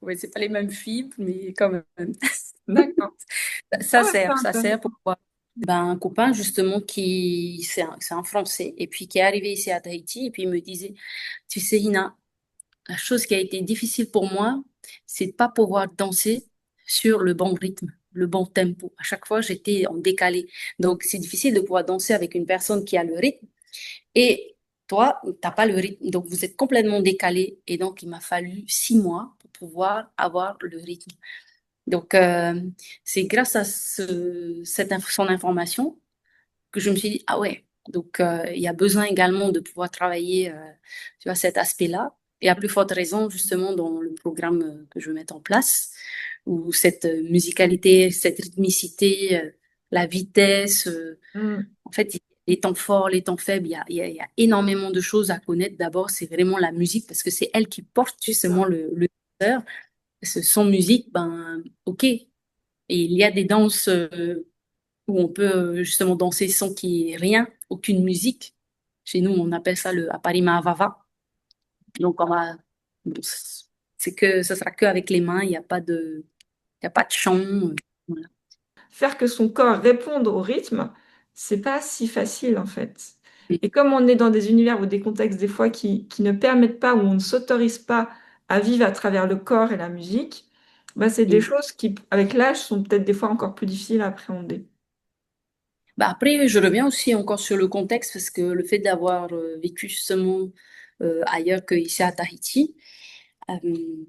ouais, c'est pas les mêmes fibres, mais quand même. D'accord. Ah ouais, c'est Ça sert intéressant. pour quoi? Ben, un copain justement c'est un Français et puis qui est arrivé ici à Tahiti et puis il me disait, tu sais Hina, la chose qui a été difficile pour moi, c'est de pas pouvoir danser sur le bon rythme, le bon tempo. À chaque fois, j'étais en décalé. Donc, c'est difficile de pouvoir danser avec une personne qui a le rythme et toi, t'as pas le rythme. Donc, vous êtes complètement décalé. Et donc, il m'a fallu 6 mois pour pouvoir avoir le rythme. Donc, c'est grâce à son information que je me suis dit, ah ouais, donc il y a besoin également de pouvoir travailler, tu vois, cet aspect-là. Et à plus forte raison, justement, dans le programme que je veux mettre en place, où cette musicalité, cette rythmicité, la vitesse, Mm. en fait, les temps forts, les temps faibles, il y a énormément de choses à connaître. D'abord, c'est vraiment la musique, parce que c'est elle qui porte C'est ça. justement le danseur. Parce que sans musique, ben, ok. Et il y a des danses où on peut justement danser sans qu'il y ait rien, aucune musique. Chez nous, on appelle ça le aparima avava. Donc, bon, c'est que ça sera que avec les mains, il y a pas de chant. Voilà. Faire que son corps réponde au rythme, c'est pas si facile en fait. Et comme on est dans des univers ou des contextes des fois qui ne permettent pas, où on ne s'autorise pas à vivre à travers le corps et la musique, bah, c'est des Mm. choses qui, avec l'âge, sont peut-être des fois encore plus difficiles à appréhender. Bah après, je reviens aussi encore sur le contexte parce que le fait d'avoir vécu justement ailleurs qu'ici à Tahiti, euh,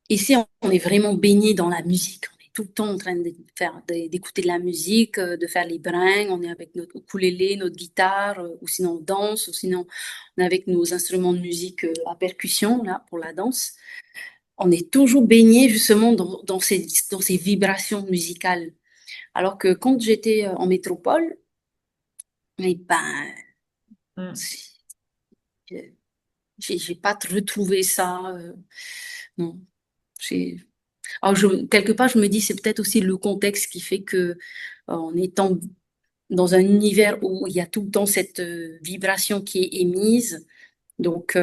ici on est vraiment baigné dans la musique. On est tout le temps en train de faire, d'écouter de la musique, de faire les brins. On est avec notre ukulélé, notre guitare, ou sinon on danse, ou sinon on est avec nos instruments de musique à percussion là pour la danse. On est toujours baigné justement dans ces vibrations musicales. Alors que quand j'étais en métropole, eh ben, Mm. j'ai j'ai pas retrouvé ça. Non, j'ai. Alors quelque part, je me dis c'est peut-être aussi le contexte qui fait que en étant dans un univers où il y a tout le temps cette vibration qui est émise, donc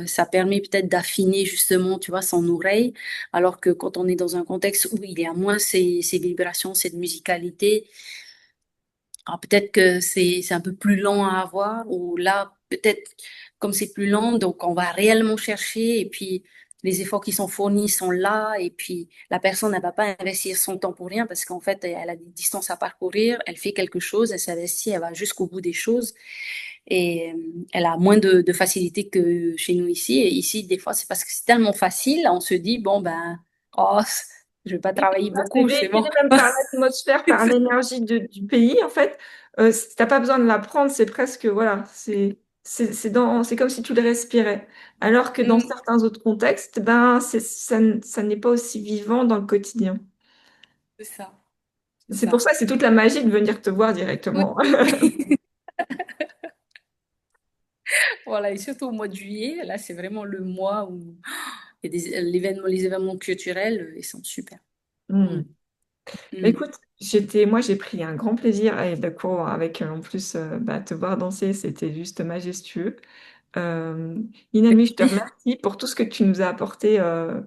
ça permet peut-être d'affiner justement, tu vois, son oreille, alors que quand on est dans un contexte où il y a moins ces vibrations, cette musicalité, alors peut-être que c'est un peu plus lent à avoir, ou là, peut-être comme c'est plus lent, donc on va réellement chercher, et puis les efforts qui sont fournis sont là, et puis la personne, elle va pas investir son temps pour rien, parce qu'en fait, elle a des distances à parcourir, elle fait quelque chose, elle s'investit, elle va jusqu'au bout des choses, et elle a moins de facilité que chez nous ici. Et ici, des fois, c'est parce que c'est tellement facile, on se dit, bon, ben, oh, je vais pas Oui, travailler ça, c'est beaucoup, c'est bon. véhiculé même par l'atmosphère, par l'énergie du pays, en fait. T'as pas besoin de l'apprendre, c'est presque, voilà, c'est comme si tu le respirais. Alors que dans Mm, certains autres contextes, ben, ça n'est pas aussi vivant dans le quotidien. c'est ça, c'est C'est pour ça. ça que c'est toute la magie de venir te voir Oui. directement. Voilà, et surtout au mois de juillet, là, c'est vraiment le mois où il y a les événements culturels, ils sont super. Mm, Hmm. Mais mm. écoute, moi, j'ai pris un grand plaisir et de quoi avec en plus bah, te voir danser, c'était juste majestueux. Euh, Inami, je te remercie pour tout ce que tu nous as apporté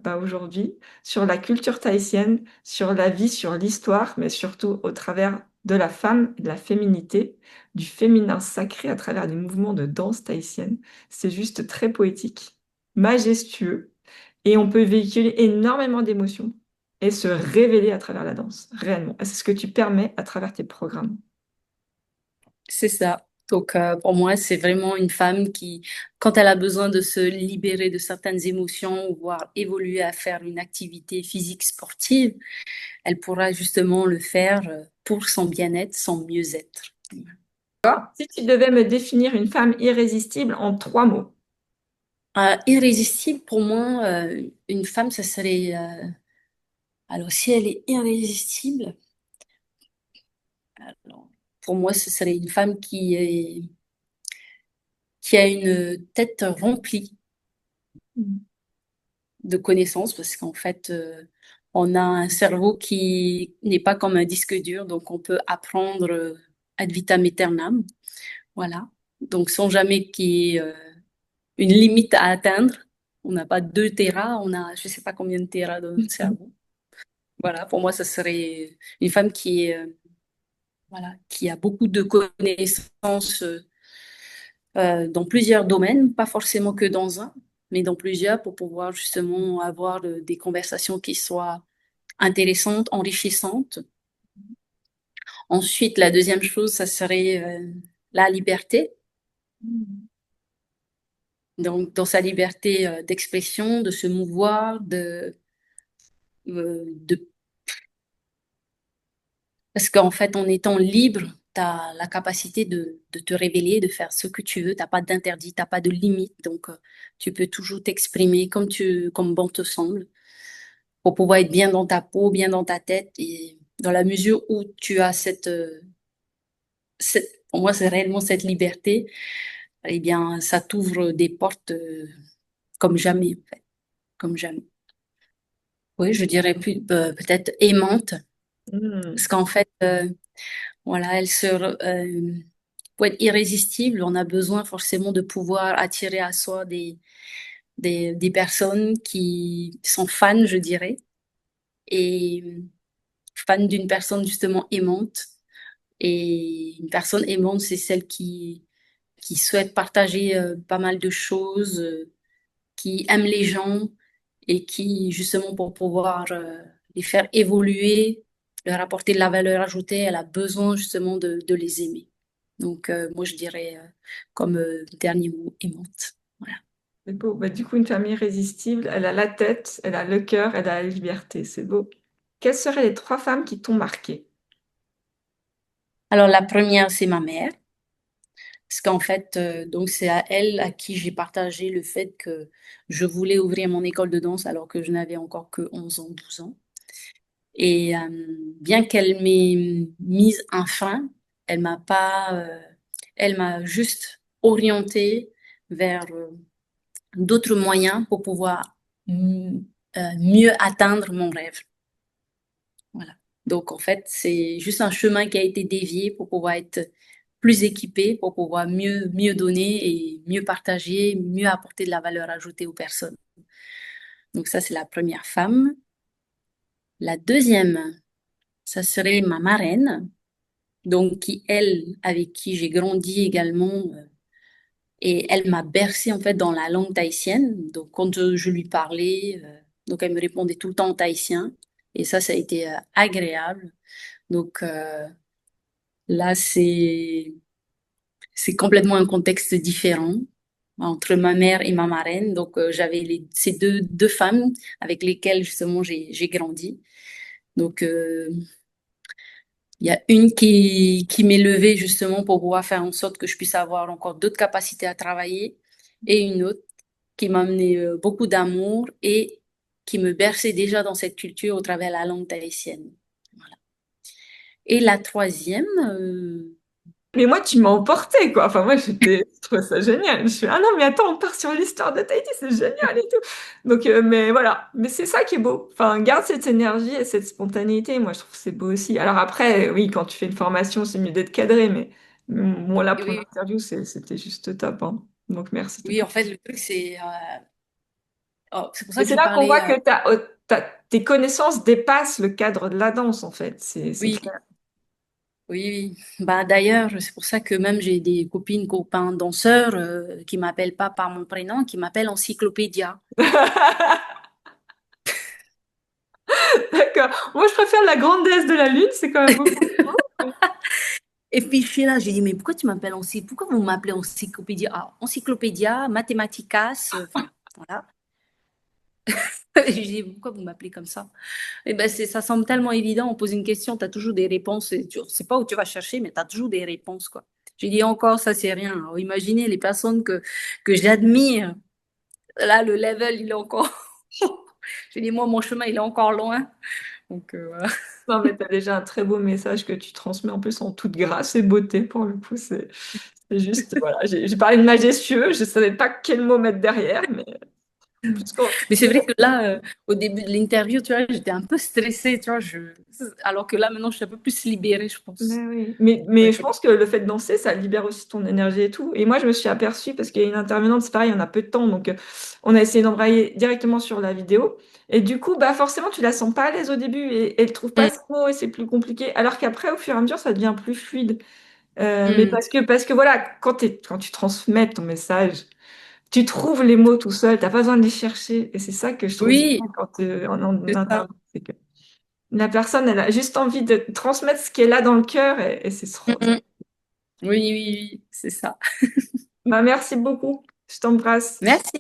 bah, aujourd'hui sur la culture tahitienne, sur la vie, sur l'histoire, mais surtout au travers de la femme, et de la féminité, du féminin sacré à travers des mouvements de danse tahitienne. C'est juste très poétique, majestueux, et on peut véhiculer énormément d'émotions et se révéler à travers la danse, réellement. Et c'est ce que tu permets à travers tes programmes. C'est ça. Donc, pour moi, c'est vraiment une femme qui, quand elle a besoin de se libérer de certaines émotions ou voire évoluer à faire une activité physique sportive, elle pourra justement le faire pour son bien-être, son mieux-être. Si tu devais me définir une femme irrésistible en 3 mots. Irrésistible, pour moi, une femme, ça serait... alors, si elle est irrésistible, alors, pour moi, ce serait une femme qui a une tête remplie de connaissances, parce qu'en fait, on a un cerveau qui n'est pas comme un disque dur, donc on peut apprendre ad vitam aeternam, voilà. Donc sans jamais qu'il y ait une limite à atteindre. On n'a pas 2 téras, on a je sais pas combien de téras dans notre cerveau. Voilà, pour moi, ce serait une femme qui est, voilà, qui a beaucoup de connaissances dans plusieurs domaines, pas forcément que dans un, mais dans plusieurs pour pouvoir justement avoir des conversations qui soient intéressantes, enrichissantes. Ensuite, la deuxième chose, ça serait la liberté. Donc, dans sa liberté d'expression, de se mouvoir, de... Parce qu'en fait, en étant libre, tu as la capacité de te révéler, de faire ce que tu veux. T'as pas d'interdit, t'as pas de limite. Donc, tu peux toujours t'exprimer comme bon te semble, pour pouvoir être bien dans ta peau, bien dans ta tête. Et dans la mesure où tu as pour moi, c'est réellement cette liberté, eh bien, ça t'ouvre des portes comme jamais, en fait, comme jamais. Oui, je dirais plus, peut-être aimante, Hmm. parce qu'en fait, voilà, pour être irrésistible, on a besoin forcément de pouvoir attirer à soi des personnes qui sont fans, je dirais, et fans d'une personne justement aimante. Et une personne aimante, c'est celle qui souhaite partager pas mal de choses, qui aime les gens et qui, justement, pour pouvoir les faire évoluer, leur apporter de la valeur ajoutée, elle a besoin justement de les aimer. Donc, moi, je dirais comme dernier mot, aimante. Voilà. C'est beau. Bah, du coup, une famille irrésistible, elle a la tête, elle a le cœur, elle a la liberté. C'est beau. Quelles seraient les trois femmes qui t'ont marqué? Alors, la première, c'est ma mère. Parce qu'en fait, donc c'est à elle à qui j'ai partagé le fait que je voulais ouvrir mon école de danse alors que je n'avais encore que 11 ans, 12 ans. Et bien qu'elle m'ait mise un frein, elle m'a pas, elle m'a juste orientée vers d'autres moyens pour pouvoir mieux atteindre mon rêve. Voilà. Donc en fait, c'est juste un chemin qui a été dévié pour pouvoir être plus équipé, pour pouvoir mieux donner et mieux partager, mieux apporter de la valeur ajoutée aux personnes. Donc ça, c'est la première femme. La deuxième, ça serait ma marraine, donc qui, elle, avec qui j'ai grandi également, et elle m'a bercé en fait dans la langue tahitienne. Donc quand je lui parlais, donc elle me répondait tout le temps en tahitien, et ça a été agréable. Donc là, c'est complètement un contexte différent entre ma mère et ma marraine. Donc j'avais ces deux femmes avec lesquelles justement j'ai grandi. Donc il y a une qui m'est levée justement pour pouvoir faire en sorte que je puisse avoir encore d'autres capacités à travailler et une autre qui m'a amené beaucoup d'amour et qui me berçait déjà dans cette culture au travers de la langue tahitienne. Voilà. Et la troisième, Mais moi, tu m'as emporté, quoi. Enfin, moi, je trouvais ça génial. Je suis, ah non, mais attends, on part sur l'histoire de Tahiti, c'est génial et tout. Donc, mais voilà. Mais c'est ça qui est beau. Enfin, garde cette énergie et cette spontanéité. Moi, je trouve que c'est beau aussi. Alors après, oui, quand tu fais une formation, c'est mieux d'être cadré, mais bon, là, pour oui, l'interview, c'était juste top, hein. Donc, merci de oui, tout. en fait, le truc, c'est oh, c'est pour Et ça que c'est je là qu'on voit parlais. que tes connaissances dépassent le cadre de la danse, en fait. C'est Oui, clair. oui, oui. Bah, d'ailleurs, c'est pour ça que même j'ai des copines, copains danseurs qui m'appellent pas par mon prénom, qui m'appellent Encyclopédia. D'accord. Moi, je préfère la grande déesse de la lune. C'est quand même beaucoup plus beau. Et puis je suis là, j'ai dit, mais pourquoi tu m'appelles Pourquoi vous m'appelez Encyclopédia? Ah, Encyclopédia, Mathematicas, enfin, voilà. J'ai dit, pourquoi vous m'appelez comme ça? Et ben, ça semble tellement évident, on pose une question, tu as toujours des réponses, et tu ne sais pas où tu vas chercher, mais tu as toujours des réponses, quoi. J'ai dit encore, ça c'est rien. Alors, imaginez les personnes que j'admire. Là, le level, il est encore. J'ai dit, moi, mon chemin, il est encore loin. Donc, voilà. Non, mais tu as déjà un très beau message que tu transmets en plus en toute grâce et beauté pour le coup. C'est juste, voilà, j'ai parlé de majestueux, je savais pas quel mot mettre derrière, mais plus qu'on. Mais c'est vrai que là, au début de l'interview, tu vois, j'étais un peu stressée, tu vois, alors que là, maintenant, je suis un peu plus libérée, je pense. Mais oui, mais Ouais. je pense que le fait de danser, ça libère aussi ton énergie et tout. Et moi, je me suis aperçue parce qu'il y a une intervenante, c'est pareil, on a peu de temps, donc on a essayé d'embrayer directement sur la vidéo. Et du coup, bah forcément, tu la sens pas à l'aise au début et elle trouve pas Mm, ses mots et c'est plus compliqué. Alors qu'après, au fur et à mesure, ça devient plus fluide. Mais mm. parce que voilà, quand tu transmets ton message, tu trouves les mots tout seul, t'as pas besoin de les chercher. Et c'est ça que je trouve Oui, génial quand tu en c'est ça. interview. C'est que la personne, elle a juste envie de transmettre ce qu'elle a dans le cœur et c'est Mm, trop. mm. Oui, oui, oui, c'est ça. Bah, merci beaucoup. Je t'embrasse. Merci.